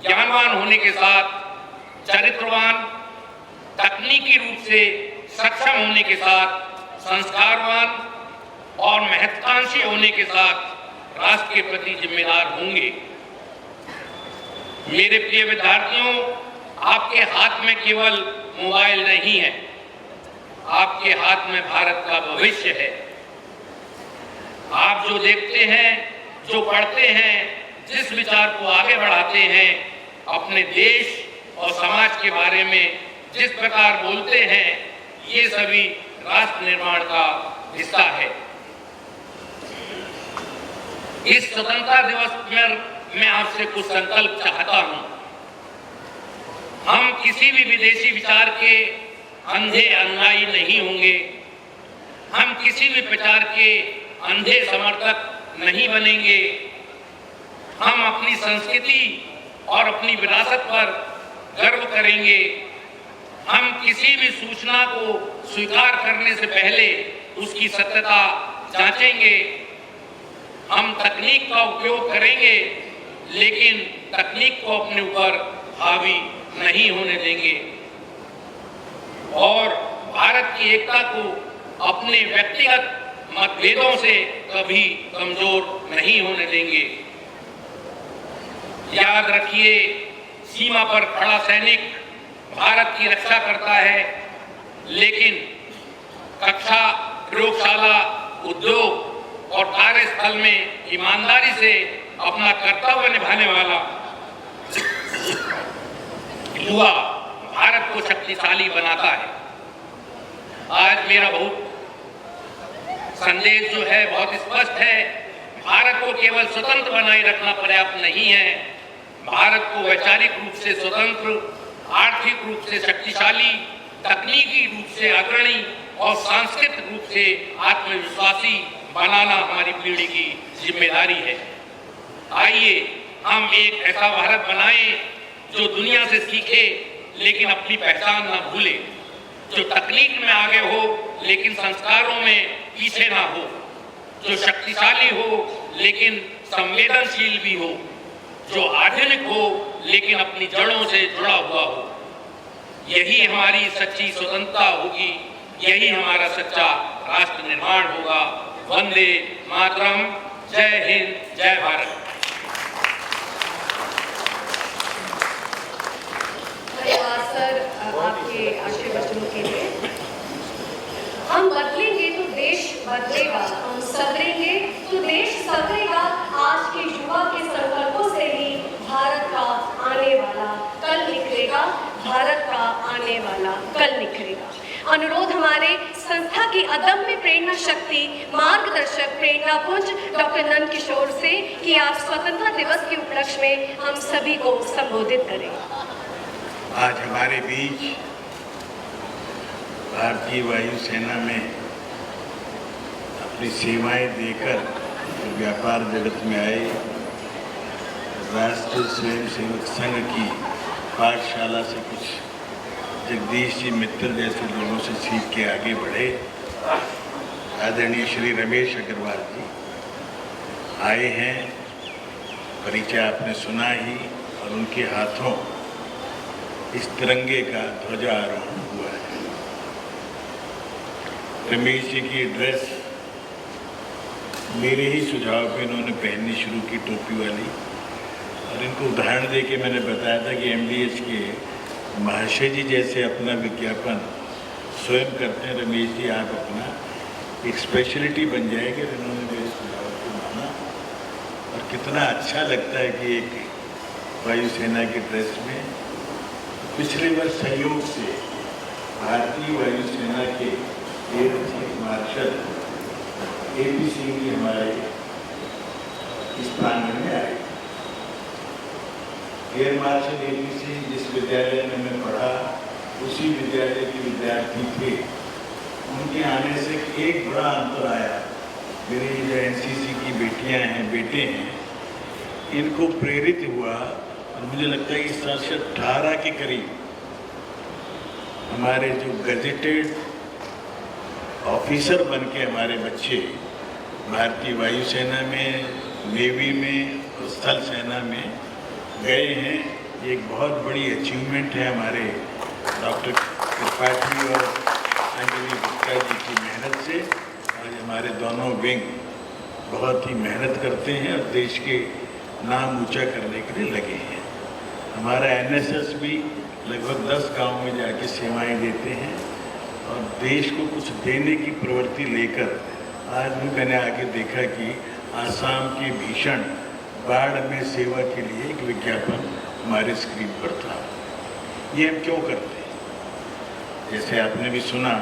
ज्ञानवान होने के साथ चरित्रवान, तकनीकी रूप से सक्षम होने के साथ संस्कारवान और महत्वाकांक्षी होने के साथ राष्ट्र के प्रति जिम्मेदार होंगे। मेरे प्रिय विद्यार्थियों, आपके हाथ में केवल मोबाइल नहीं है, आपके हाथ में भारत का भविष्य है। आप जो देखते हैं, जो पढ़ते हैं, जिस विचार को आगे बढ़ाते हैं, अपने देश और समाज के बारे में जिस प्रकार बोलते हैं, ये सभी राष्ट्र निर्माण का हिस्सा है। इस स्वतंत्रता दिवस में मैं आपसे कुछ संकल्प चाहता हूं। हम किसी भी विदेशी विचार के अंधे अनुयायी नहीं होंगे। हम किसी भी विचार के अंधे समर्थक नहीं बनेंगे। हम अपनी संस्कृति और अपनी विरासत पर गर्व करेंगे। हम किसी भी सूचना को स्वीकार करने से पहले उसकी सत्यता जांचेंगे। हम तकनीक का उपयोग करेंगे, लेकिन तकनीक को अपने ऊपर हावी नहीं होने देंगे और भारत की एकता को अपने व्यक्तिगत मतभेदों से कभी कमजोर नहीं होने देंगे। याद रखिए, सीमा पर खड़ा सैनिक भारत की रक्षा करता है, लेकिन कक्षा, प्रयोगशाला, उद्योग और कार्यस्थल में ईमानदारी से अपना कर्तव्य निभाने वाला युवा भारत को शक्तिशाली बनाता है। आज मेरा संदेश जो है बहुत स्पष्ट है। भारत को केवल स्वतंत्र बनाए रखना पर्याप्त नहीं है। भारत को वैचारिक रूप से स्वतंत्र, आर्थिक रूप से शक्तिशाली, तकनीकी रूप से अग्रणी और सांस्कृतिक रूप से आत्मविश्वासी बनाना हमारी पीढ़ी की जिम्मेदारी है। आइए हम एक ऐसा भारत बनाएं जो दुनिया से सीखे लेकिन अपनी पहचान ना भूले, जो तकनीक में आगे हो लेकिन संस्कारों में पीछे ना हो, जो शक्तिशाली हो लेकिन संवेदनशील भी हो, जो आधुनिक हो लेकिन अपनी जड़ों से जुड़ा हुआ हो। यही हमारी सच्ची स्वतंत्रता होगी, यही हमारा सच्चा राष्ट्र निर्माण होगा। वंदे मातरम। जय हिंद, जय भारत। धन्यवाद सर आपके आशीर्वचनों के लिए। हम बदलेंगे तो देश बदलेगा, हम सवरेंगे तो देश सवरेगा। आज के युवा के संकल्पों से ही भारत का आने वाला कल निखरेगा, भारत का आने वाला कल निखरेगा। अनुरोध हमारे संस्था की अदम्य प्रेरणा शक्ति मार्गदर्शक प्रेरणा पुंज डॉक्टर नंदकिशोर से कि आप स्वतंत्रता दिवस के उपलक्ष्य में हम सभी को संबोधित करें। आज हमारे बीच भारतीय वायुसेना में अपनी सेवाएं देकर व्यापार जगत में आए राष्ट्रीय स्वयंसेवक संघ की पाठशाला से कुछ जगदीश जी मित्तल जैसे लोगों से सीख के आगे बढ़े। आदरणीय श्री रमेश अग्रवाल जी आए हैं, परिचय आपने सुना ही, और उनके हाथों इस तिरंगे का ध्वजारोहण हुआ है। रमेश जी की ड्रेस मेरे ही सुझाव पे इन्होंने पहननी शुरू की, टोपी वाली, और इनको उदाहरण दे के मैंने बताया था कि MDH के महाशय जी जैसे अपना विज्ञापन स्वयं करते हैं, रमेश जी आप अपना एक स्पेशलिटी बन जाएगी। इन्होंने मेरे सुझाव को माना, और कितना अच्छा लगता है कि एक वायुसेना की ड्रेस में। पिछले वर्ष सहयोग से भारतीय वायुसेना के air chief marshal AP Singh ji हमारे इस प्रांगण में आए। एयर मार्शल AP सिंह जिस विद्यालय में मैं पढ़ा उसी विद्यालय के विद्यार्थी थे। उनके आने से एक बड़ा अंतर आया। मेरी जो NCC की बेटियां हैं, बेटे हैं, इनको प्रेरित हुआ, और मुझे लगता है कि 18 के करीब हमारे जो गजेटेड ऑफिसर बन के हमारे बच्चे भारतीय वायुसेना में, नेवी में और स्थल सेना में गए हैं। ये एक बहुत बड़ी अचीवमेंट है हमारे डॉक्टर त्रिपाठी और अंजलि गुप्ता जी की मेहनत से। आज हमारे दोनों विंग बहुत ही मेहनत करते हैं और देश के नाम ऊंचा करने के लिए लगे हैं। हमारा NSS भी लगभग 10 गाँव में जाके सेवाएं देते हैं, और देश को कुछ देने की प्रवृत्ति लेकर आज भी मैंने आगे देखा कि आसाम के भीषण बाढ़ में सेवा के लिए एक विज्ञापन हमारे स्क्रीन पर था। ये हम क्यों करते हैं? जैसे आपने भी सुना,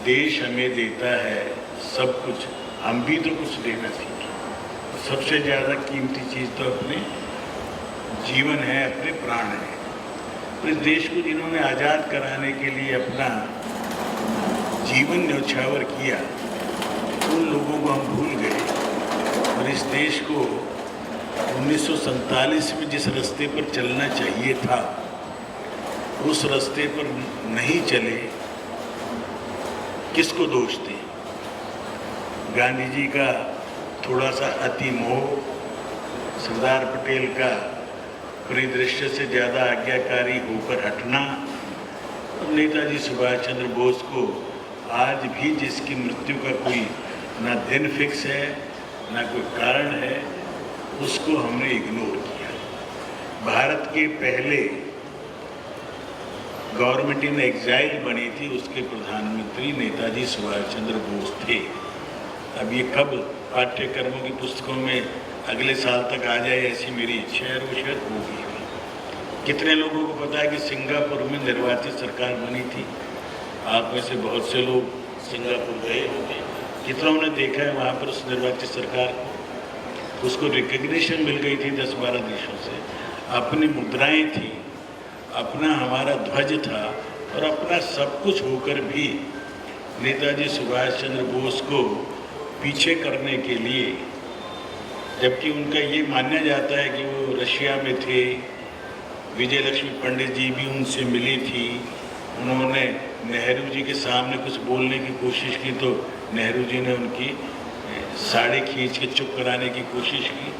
देश हमें देता है सब कुछ, हम भी तो कुछ देना सीखें। सबसे ज़्यादा कीमती चीज़ तो अपने जीवन है, अपने प्राण है। तो इस देश को जिन्होंने आज़ाद कराने के लिए अपना जीवन न्यौछावर किया, उन लोगों को हम भूल गए, और इस देश को 1947 में जिस रास्ते पर चलना चाहिए था उस रास्ते पर नहीं चले। किसको दोष दें? गांधी जी का थोड़ा सा अति मोह, सरदार पटेल का परिदृश्य से ज़्यादा आज्ञाकारी होकर हटना, और नेताजी सुभाष चंद्र बोस को आज भी जिसकी मृत्यु का कोई ना दिन फिक्स है ना कोई कारण है, उसको हमने इग्नोर किया। भारत के पहले गवर्नमेंट इन एग्जाइल बनी थी, उसके प्रधानमंत्री नेताजी सुभाष चंद्र बोस थे। अब ये कब पाठ्यक्रमों की पुस्तकों में अगले साल तक आ जाए ऐसी मेरी इच्छा है, और वो शायद होगी। कितने लोगों को पता है कि सिंगापुर में निर्वाचित सरकार बनी थी? आप में से बहुत से लोग सिंगापुर गए होंगे। कितनों ने देखा है वहाँ पर उस निर्वाचित सरकार को? उसको रिकग्निशन मिल गई थी 10-12 देशों से, अपनी मुद्राएं थी, अपना हमारा ध्वज था, और अपना सब कुछ होकर भी नेताजी सुभाष चंद्र बोस को पीछे करने के लिए, जबकि उनका ये माना जाता है कि वो रशिया में थे, विजय लक्ष्मी पंडित जी भी उनसे मिली थी, उन्होंने नेहरू जी के सामने कुछ बोलने की कोशिश की तो नेहरू जी ने उनकी साड़ी खींच के चुप कराने की कोशिश की।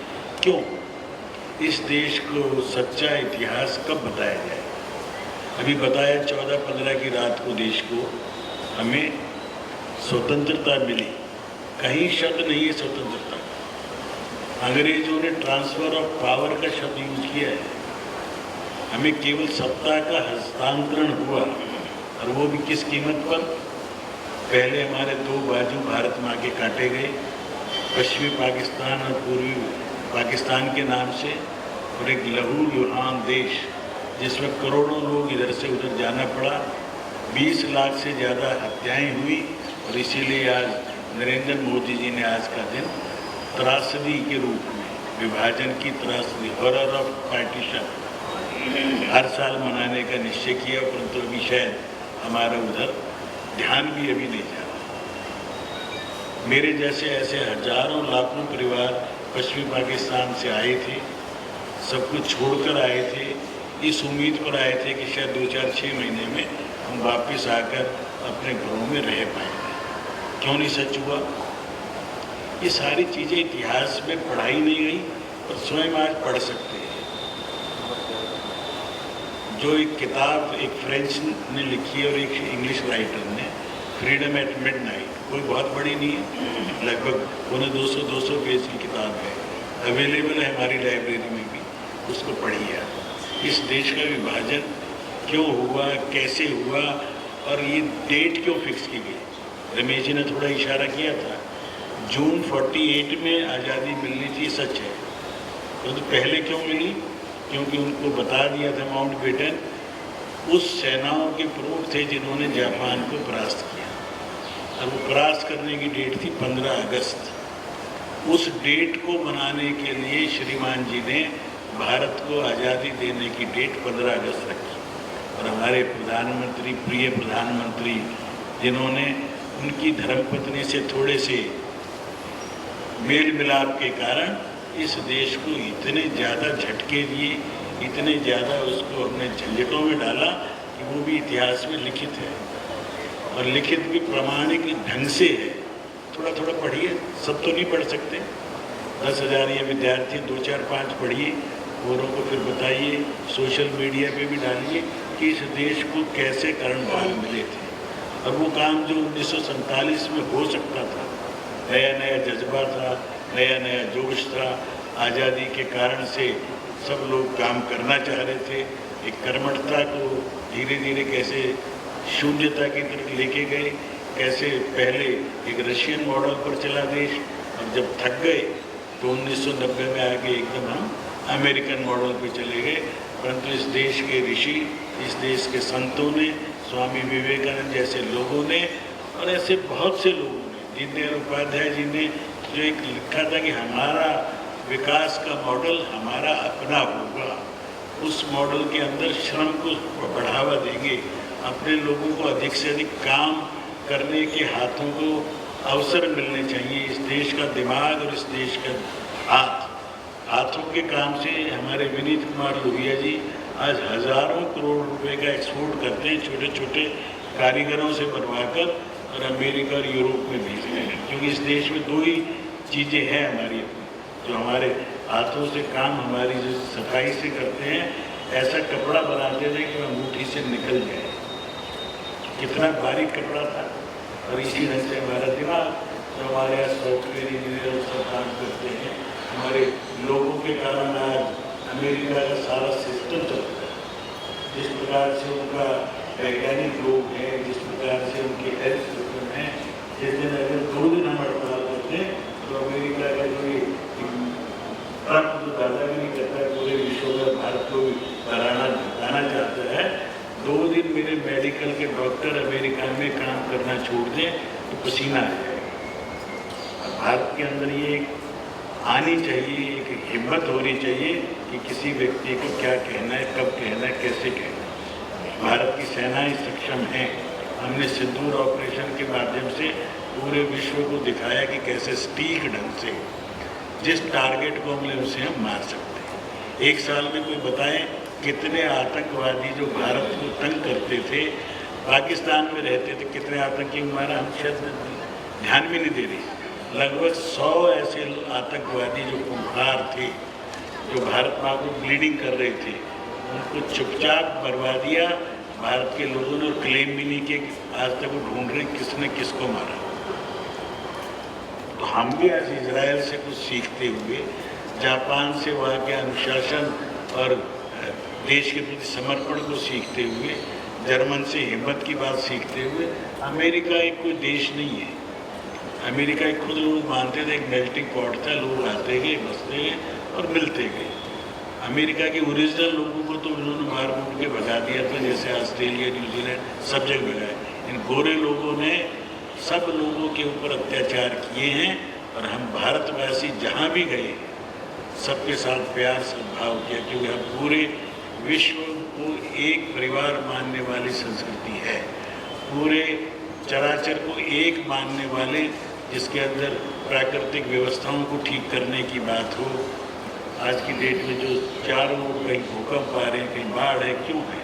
क्यों? इस देश को सच्चा इतिहास कब बताया जाए? अभी बताया 14-15 की रात को देश को हमें स्वतंत्रता मिली। कहीं शब्द नहीं है स्वतंत्रता। अंग्रेजों ने ट्रांसफर ऑफ पावर का शब्द यूज किया है। हमें केवल सत्ता का हस्तांतरण हुआ, और वो भी किस कीमत पर? पहले हमारे 2 बाजू भारत माँ के काटे गए, पश्चिमी पाकिस्तान और पूर्वी पाकिस्तान के नाम से, और एक लहू लुहान देश जिसमें करोड़ों लोग इधर से उधर जाना पड़ा। 20 लाख से ज़्यादा हत्याएं हुई, और इसीलिए आज नरेंद्र मोदी जी ने आज का दिन त्रासदी के रूप में, विभाजन की त्रासदी, हॉरर ऑफ पार्टीशन, हर साल मनाने का निश्चय किया, परंतु अभी शायद हमारा उधर ध्यान भी अभी नहीं जा रहा। मेरे जैसे ऐसे हजारों लाखों परिवार पश्चिमी पाकिस्तान से आए थे, सब कुछ छोड़कर आए थे, इस उम्मीद पर आए थे कि शायद 2-4-6 महीने में हम वापस आकर अपने घरों में रह पाएंगे। क्यों नहीं सच हुआ? ये सारी चीज़ें इतिहास में पढ़ाई नहीं गई और स्वयं आज पढ़ सकते हैं। जो एक किताब एक फ्रेंच ने लिखी है और एक इंग्लिश राइटर ने, फ्रीडम एट मिडनाइट, कोई बहुत बड़ी नहीं है, लगभग 200 पेज की किताब है, अवेलेबल है हमारी लाइब्रेरी में भी, उसको पढ़िए। इस देश का विभाजन क्यों हुआ, कैसे हुआ और ये डेट क्यों फिक्स की गई। रमेश जी ने थोड़ा इशारा किया था, जून 48 में आज़ादी मिलनी थी, सच है, तो पहले क्यों मिली? क्योंकि उनको बता दिया था माउंटबेटन, उस सेनाओं के प्रमुख थे जिन्होंने जापान को परास्त किया, और वो परास्त करने की डेट थी 15 अगस्त। उस डेट को मनाने के लिए श्रीमान जी ने भारत को आज़ादी देने की डेट 15 अगस्त रखी, और हमारे प्रधानमंत्री, प्रिय प्रधानमंत्री, जिन्होंने उनकी धर्मपत्नी से थोड़े से मेल मिलाप के कारण इस देश को इतने ज़्यादा झटके दिए, इतने ज़्यादा उसको अपने झंझटों में डाला कि वो भी इतिहास में लिखित है, और लिखित भी प्रामाणिक ढंग से है। थोड़ा थोड़ा पढ़िए, सब तो नहीं पढ़ सकते। 10,000 ये विद्यार्थी 2-4-5 पढ़िए, औरों को फिर बताइए, सोशल मीडिया पे भी डालिए कि इस देश को कैसे कर्णभाग मिले थे, और वो काम जो 1947 में हो सकता था, नया नया जज्बा था, नया नया जोश था, आज़ादी के कारण से सब लोग काम करना चाह रहे थे, एक कर्मठता को धीरे धीरे कैसे शून्यता की तरफ लेके गए, कैसे पहले एक रशियन मॉडल पर चला देश, और जब थक गए तो 1990 में आके एकदम हम अमेरिकन मॉडल पे चले गए। परंतु इस देश के ऋषि, इस देश के संतों ने, स्वामी विवेकानंद जैसे लोगों ने, और ऐसे बहुत से लोगों ने, दीनदयाल उपाध्याय जी ने जो एक लिखा था कि हमारा विकास का मॉडल हमारा अपना होगा, उस मॉडल के अंदर श्रम को बढ़ावा देंगे, अपने लोगों को अधिक से अधिक काम करने के हाथों को अवसर मिलने चाहिए। इस देश का दिमाग और इस देश का हाथों के काम से हमारे विनीत कुमार लोहिया जी आज हज़ारों करोड़ रुपए का एक्सपोर्ट करते हैं, छोटे छोटे कारीगरों से बनवाकर, और अमेरिका और यूरोप में भेजते हैं। क्योंकि इस देश में 2 ही चीज़ें हैं हमारी, जो हमारे हाथों से काम, हमारी जो सफाई से करते हैं, ऐसा कपड़ा बनाते थे कि अंगूठी से निकल जाए, कितना बारीक कपड़ा था। और इसी ढंग से हमारा दिमाग, जो हमारे यहाँ सॉफ्टवेयर इंजीनियर सब काम करते हैं, हमारे लोगों के कारण आज अमेरिका का सारा सिस्टम चलता है। जिस प्रकार से उनका वैज्ञानिक लोग हैं, जिस प्रकार से उनके हेल्थ सिस्टम है, जिस दिन अगर 2 दिन हम हड़ताल करते हैं तो अमेरिका का जो ट्रम्प जो दादागिरी करता है पूरे विश्व में, भारत को हटाना चाहता है, 2 दिन मेरे मेडिकल के डॉक्टर अमेरिका में काम करना छोड़ दें तो पसीना आ जाए। भारत के अंदर ये आनी चाहिए, एक हिम्मत होनी चाहिए कि किसी व्यक्ति को क्या कहना है, कब कहना है, कैसे कहना है। भारत की सेनाएं सक्षम हैं। हमने सिंदूर ऑपरेशन के माध्यम से पूरे विश्व को दिखाया कि कैसे सटीक ढंग से जिस टारगेट को हमने उसे हम मार सकते हैं। 1 साल में कोई बताएं कितने आतंकवादी जो भारत को तंग करते थे, पाकिस्तान में रहते थे, कितने आतंकी मारा, हम शायद ध्यान भी नहीं दे रही। लगभग 100 ऐसे आतंकवादी जो खूंखार थे, जो भारत माँ को ब्लीडिंग कर रहे थे, उनको चुपचाप मरवा दिया भारत के लोगों ने, और क्लेम भी नहीं किया कि आज तक वो ढूंढ रहे किसने किसको मारा। तो हम भी आज इजराइल से कुछ सीखते हुए, जापान से वहाँ के अनुशासन और देश के प्रति समर्पण को सीखते हुए, जर्मन से हिम्मत की बात सीखते हुए, अमेरिका एक कोई देश नहीं है। अमेरिका एक खुद लोग मानते थे एक मेल्टिंग पॉट था, लोग आते गए, बसते गए और मिलते गए। अमेरिका के ओरिजिनल लोगों को तो उन्होंने मार मूट के भगा दिया था, जैसे ऑस्ट्रेलिया, न्यूजीलैंड सब जगह भगाए। इन गोरे लोगों ने सब लोगों के ऊपर अत्याचार किए हैं, और हम भारतवासी जहाँ भी गए सबके साथ प्यार सद्भाव किया, क्योंकि हम पूरे विश्व को एक परिवार मानने वाली संस्कृति है। पूरे चराचर को एक मानने वाले, जिसके अंदर प्राकृतिक व्यवस्थाओं को ठीक करने की बात हो, आज की डेट में जो चारों ओर कहीं भूकंप आ रहे हैं, कहीं बाढ़ है, क्यों है?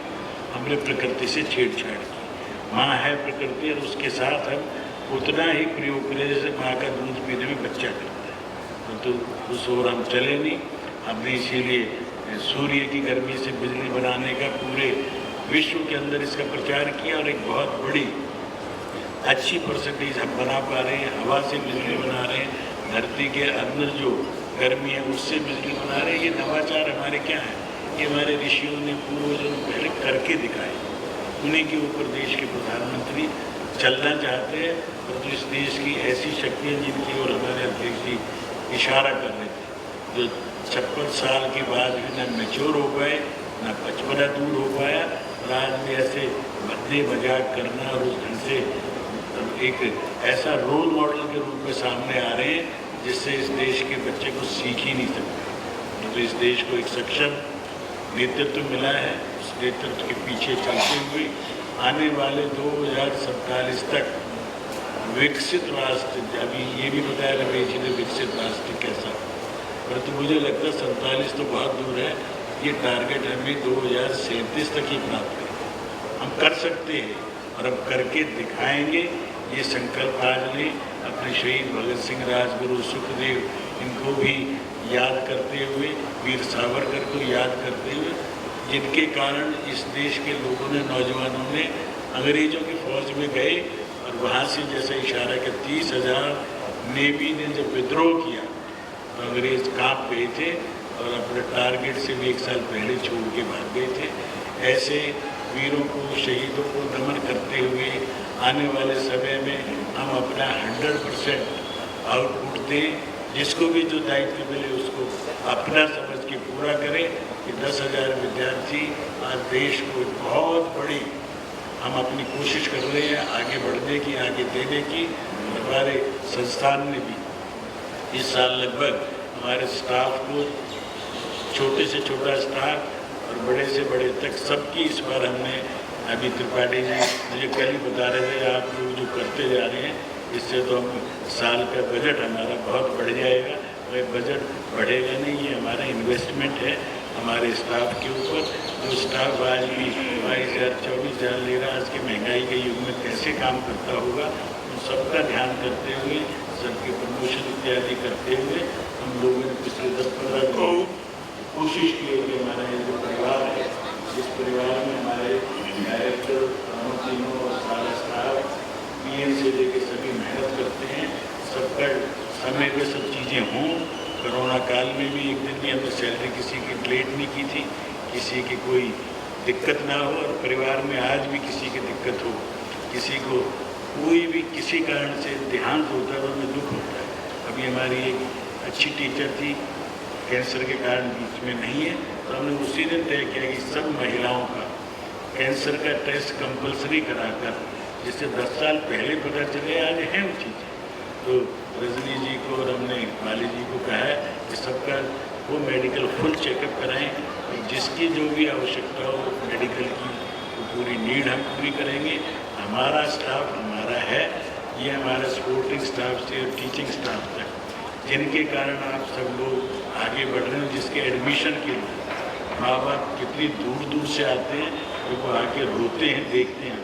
हमने प्रकृति से छेड़छाड़ की। माँ है प्रकृति और उसके साथ हम उतना ही प्रयोग करें जैसे माँ का दूध पीने में बच्चा करता है, तो उस ओर हम चले नहीं। हमने इसीलिए सूर्य की गर्मी से बिजली बनाने का पूरे विश्व के अंदर इसका प्रचार किया और एक बहुत बड़ी अच्छी परसेंटेज हम बना पा रहे हैं। हवा से बिजली बना रहे हैं, धरती के अंदर जो गर्मी है उससे बिजली बना रहे हैं। ये नवाचार हमारे क्या है? ये हमारे ऋषियों ने, पूर्वजों ने पहले करके दिखाए। उन्हीं के ऊपर देश के प्रधानमंत्री चलना चाहते हैं, परंतु इस देश की ऐसी शक्तियाँ जिनकी ओर हमारे अध्यक्ष जी इशारा कर रहे थे, जो 56 साल के बाद भी न मैच्योर हो पाए, न 55 दूर हो पाया, और आज भी ऐसे भद्दे मजाक करना और उस ढंग से एक ऐसा रोल मॉडल के रूप में सामने आ रहे हैं जिससे इस देश के बच्चे को सीख ही नहीं सकते। तो इस देश को एक सक्षम नेतृत्व मिला है। उस नेतृत्व के पीछे चलते हुए आने वाले 2047 तक विकसित राष्ट्र, अभी ये भी बताया रमेश जी ने विकसित राष्ट्र कैसा, परंतु मुझे लगता है 47 तो बहुत दूर है। ये टारगेट हमें 2037 तक ही प्राप्त करें। हम कर सकते हैं और हम करके दिखाएंगे। ये संकल्प आज लें। अपने शहीद भगत सिंह, राजगुरु, सुखदेव, इनको भी याद करते हुए, वीर सावरकर को याद करते हुए, जिनके कारण इस देश के लोगों ने, नौजवानों ने अंग्रेजों की फौज में गए और वहाँ से जैसा इशारा कि 30,000 नेवी ने जब विद्रोह किया तो अंग्रेज कांप गए थे और अपने टारगेट से भी 1 साल पहले छोड़ के भाग गए थे। ऐसे वीरों को, शहीदों को नमन करते हुए आने वाले समय में हम अपना 100% आउटपुट दें। जिसको भी जो दायित्व मिले उसको अपना समझ के पूरा करें। कि 10,000 विद्यार्थी आज देश को बहुत बड़ी हम अपनी कोशिश कर रहे हैं आगे बढ़ने की, आगे देने की। हमारे संस्थान ने भी इस साल लगभग हमारे स्टाफ को, छोटे से छोटा स्टाफ और बड़े से बड़े तक सबकी इस बार हमने, अभी त्रिपाठी जी मुझे कल ही बता रहे थे, आप लोग जो करते जा रहे हैं इससे तो हम साल का बजट हमारा बहुत बढ़ जाएगा। और बजट बढ़ेगा नहीं, ये हमारा इन्वेस्टमेंट है हमारे स्टाफ के ऊपर। जो स्टाफ आज भी 22,000 24,000 ले रहा, आज की महंगाई के युग में कैसे काम करता होगा, उन सबका ध्यान करते हुए, सबके प्रमोशन इत्यादि करते हुए हम लोगों ने पिछले 10-15 को कोशिश की है कि हमारा ये जो परिवार है, इस परिवार में हमारे डायरेक्टर, तीनों और सारा स्टाफ, पीएन से लेकर सभी मेहनत करते हैं। सबका समय पे सब चीज़ें हों। कोरोना काल में भी एक दिन भी हमने सैलरी किसी की लेट नहीं की थी, किसी की कोई दिक्कत ना हो। और परिवार में आज भी किसी की दिक्कत हो, किसी को कोई भी किसी कारण से देहांत होता है तो हमें दुख होता है। अभी हमारी एक अच्छी टीचर थी, कैंसर के कारण बीच में नहीं है, तो हमने उसी दिन तय किया कि सब महिलाओं का कैंसर का टेस्ट कंपलसरी कराकर, जिससे 10 साल पहले पता चले, आज है वो चीज़ें। तो रजनी जी को और हमने माली जी को कहा है कि सबका वो मेडिकल फुल चेकअप कराएं, और जिसकी जो भी आवश्यकता हो मेडिकल की वो पूरी नीड हम पूरी करेंगे। हमारा स्टाफ हमारा है, ये हमारा सपोर्टिंग स्टाफ से और टीचिंग स्टाफ तक, जिनके कारण आप सब लोग आगे बढ़ रहे हैं। जिसके एडमिशन के लिए माँ बाप कितनी दूर दूर से आते हैं, और वो आके रोते हैं, देखते हैं।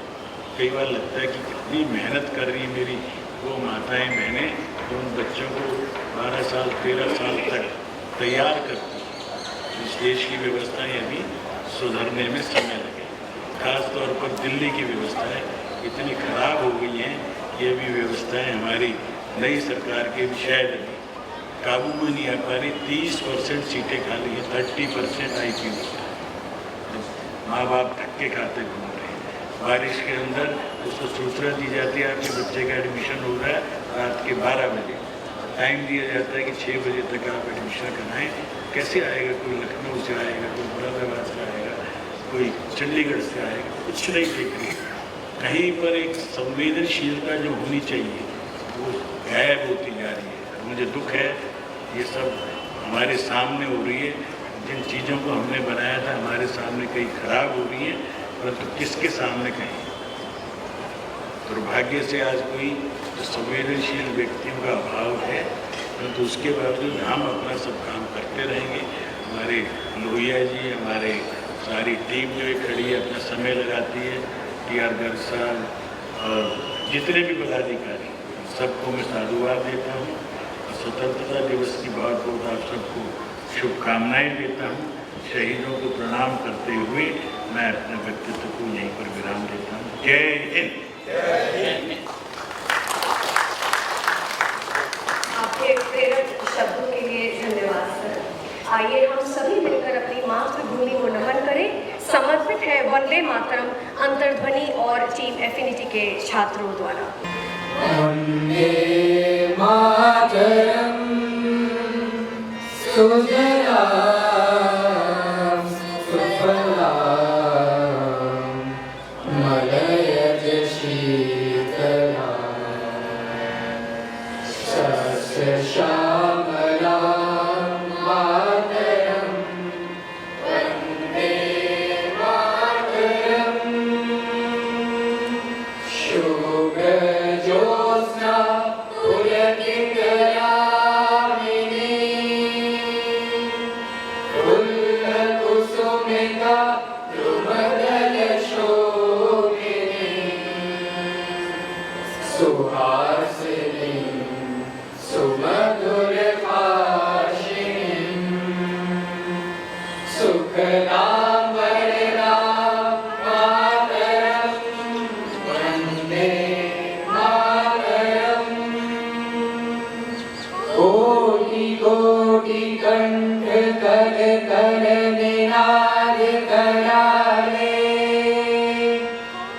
कई बार लगता है कि कितनी मेहनत कर रही है मेरी वो माताएं, बहनें, जो उन बच्चों को 12 साल 13 साल तक तैयार करती हैं। इस देश की व्यवस्थाएं अभी सुधरने में समय लगे। खास तौर पर दिल्ली की व्यवस्थाएं इतनी खराब हो गई हैं कि अभी व्यवस्थाएं हमारी नई सरकार के भी शायद अभी काबू में नहीं आ पा रही। 30% सीटें खाली हैं, 30% IPO। माँ बाप धक्के खाते घूम रहे हैं। बारिश के अंदर उसको सूचना दी जाती है आपके बच्चे का एडमिशन हो रहा है रात के 12 बजे, टाइम दिया जाता है कि 6 बजे तक आप एडमिशन कराएं। कैसे आएगा? कोई लखनऊ से आएगा, कोई मुरादाबाद से आएगा, कोई चंडीगढ़ से आएगा, कुछ नहीं देख रही। कहीं पर एक संवेदनशीलता जो होनी चाहिए वो गायब होती जा रही है। मुझे दुख है ये सब हमारे सामने हो रही है। जिन चीज़ों को हमने बनाया था हमारे सामने कई खराब हो रही हैं, परंतु किसके सामने कहीं। दुर्भाग्य से आज कोई संवेदनशील व्यक्तियों का अभाव है। परंतु उसके बावजूद हम अपना सब काम करते रहेंगे। हमारे लोहिया जी, हमारे सारी टीम जो खड़ी है अपना समय लगाती है, TR गर्ग साहब और जितने भी पदाधिकारी सबको मैं साधुवाद देता हूँ और स्वतंत्रता दिवस की बहुत बहुत आप सबको शुभकामनाएं देता हूँ। शहीदों को प्रणाम करते हुए मैं अपने व्यक्तित्व को यहीं पर विराम देता हूँ। जय हिंद। आपके प्रेरक शब्दों के लिए धन्यवाद सर। आइए हम सभी मिलकर अपनी मातृभूमि को नमन करें। समर्पित है वंदे मातरम अंतर्ध्वनि और टीम एफिनिटी के छात्रों द्वारा। वंदे मातरम सुजलाम सुफलाम मलयज शीतलाम सस्य श्यामलाम मातरम वंदे मातरम शुभ ज्योत्स्ना पुलकितयामिनी फुल्लकुसुमिता द्रुमदलशोभिनी सुहासिनी सुमधुरभाषिणी सुखदां वरदां मातरं वन्दे मातरम्। कोटि कोटि कंठ कर कर निनाद कराले,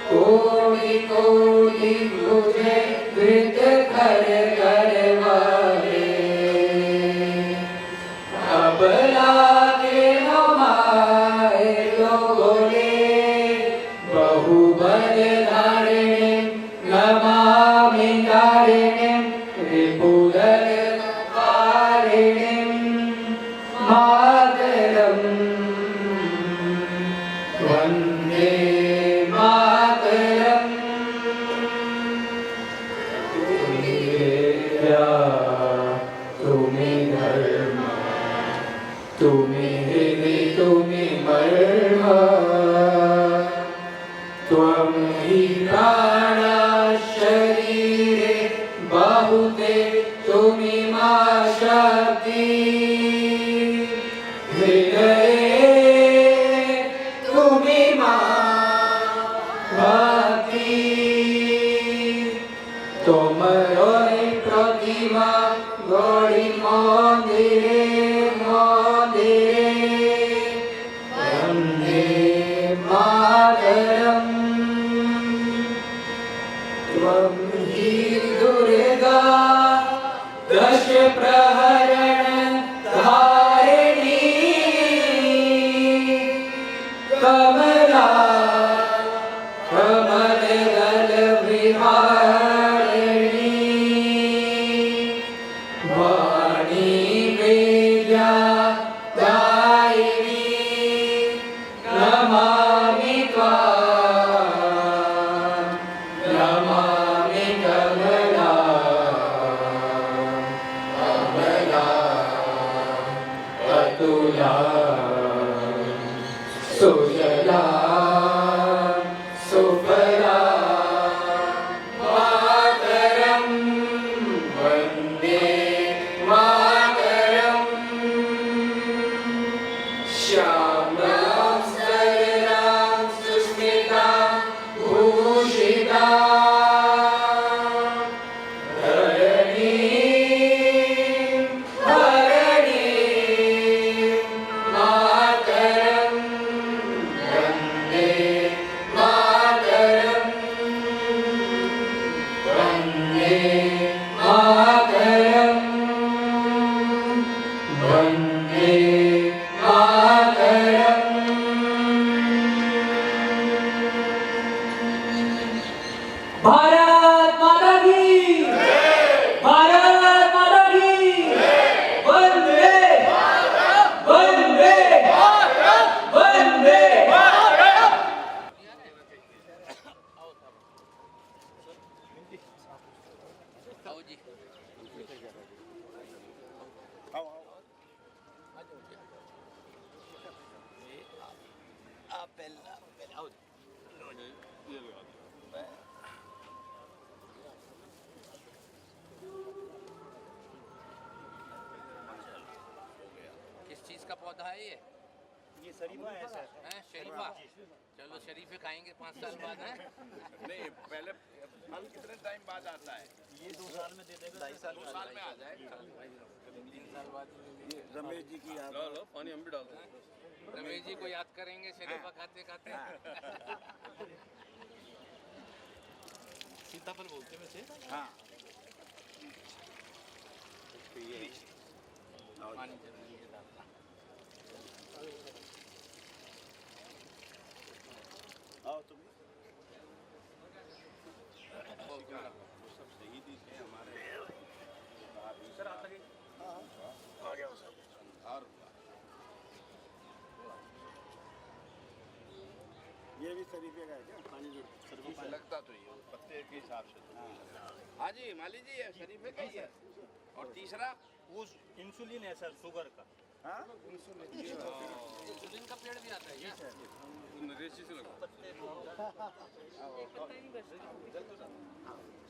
कोटि कोटि भुज धृत कर कर वाले, अबला के हमारे लोगों बहुबल धारिणे नमामि तारिणे रिपुदल वारिणे मातरम वंदे मातरम। तुम्हें धर्म तुम्हें हृदय तुम्हें मर्म त्वं हि प्राणा शरीरे बाहुते त्वमिमा शक्ति हृदये त्वमिमा भक्ति तोमरोहि प्रतिमा गौरी मंदिरे मंदिरे वंदे मातरम। त्वं हि दुर्गा दश प्रहरण धारिणी कमला कमलदल विहारिणी वाणी वेद्या दायिनी नमामि त्वां नमामि कमला कमला अतुला सुजला सुफला मातरम वंदे मातरम। श्यामलां सरलां सुस्मितां भूषितां धरणीं धरणीं मातरं वन्दे मातरं वन्दे मातरं वन्दे मातरम्। भारत माता की भारत माता की वंदे वंदे वंदे। आओ जी। किस चीज का पौधा है ये शरीफा है सर। हैं शरीफा? चलो शरीफे खाएंगे 5 साल बाद हैं। नहीं, पहले फल कितने टाइम बाद आता है? ये 2 साल में दे देगा। 2 साल में आ जाएगा। 3 साल बाद रमेश जी की याद। लो पानी हम भी डाल दें। रमेश जी को याद करेंगे शरीफा खाते खाते। सीताफल बोलते हैं वैसे। हाँ। पानी जरूरी है डालना। आओ तुम। सब शहीद ही थे हमारे। सर आप लगे। हाँ आ गया सब। और ये भी शरीफे का है क्या? पानी जो शरीफा लगता तो ये पत्ते के हिसाब से तो। हाँ जी माली जी, ये शरीफे का ही है। और तीसरा वो इंसुलिन है सर, शुगर का। हाँ इंसुलिन का पेड़ भी आता है क्या? रेसी से लगा।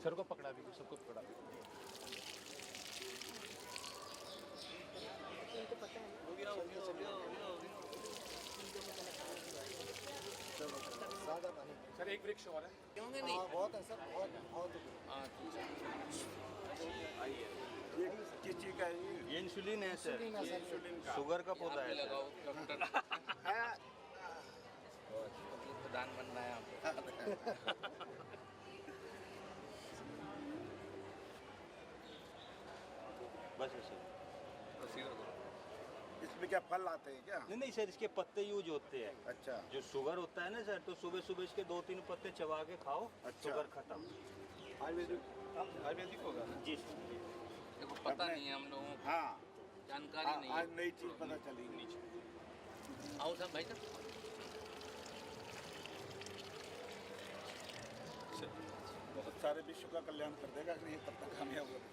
सर को पकड़ा भी, सबको पकड़ा भी। सर एक वृक्ष और है। होंगे नहीं? बहुत है सर, बहुत ये किस चीज का है? ये इंसुलिन है सर। इंसुलिन शुगर का पौधा आप भी है। लगाओ डॉक्टर। प्रधान बनना है आपको। बस ऐसे। इसमें क्या फल आते हैं क्या? नहीं सर, इसके पत्ते यूज होते हैं। अच्छा। जो शुगर होता है ना सर, तो सुबह सुबह इसके 2-3 पत्ते चबा के खाओ। अच्छा। शुगर खत्म। आयुर्वेदिक होगा ना? जी। देखो पता नहीं है हम लोगों को, हाँ। जानकारी नहीं आज है। नई चीज पता चली। आओ सब भाई साहब। बहुत सारे विश्व का कल्याण कर देगा, नहीं तब तक कामयाब होगा।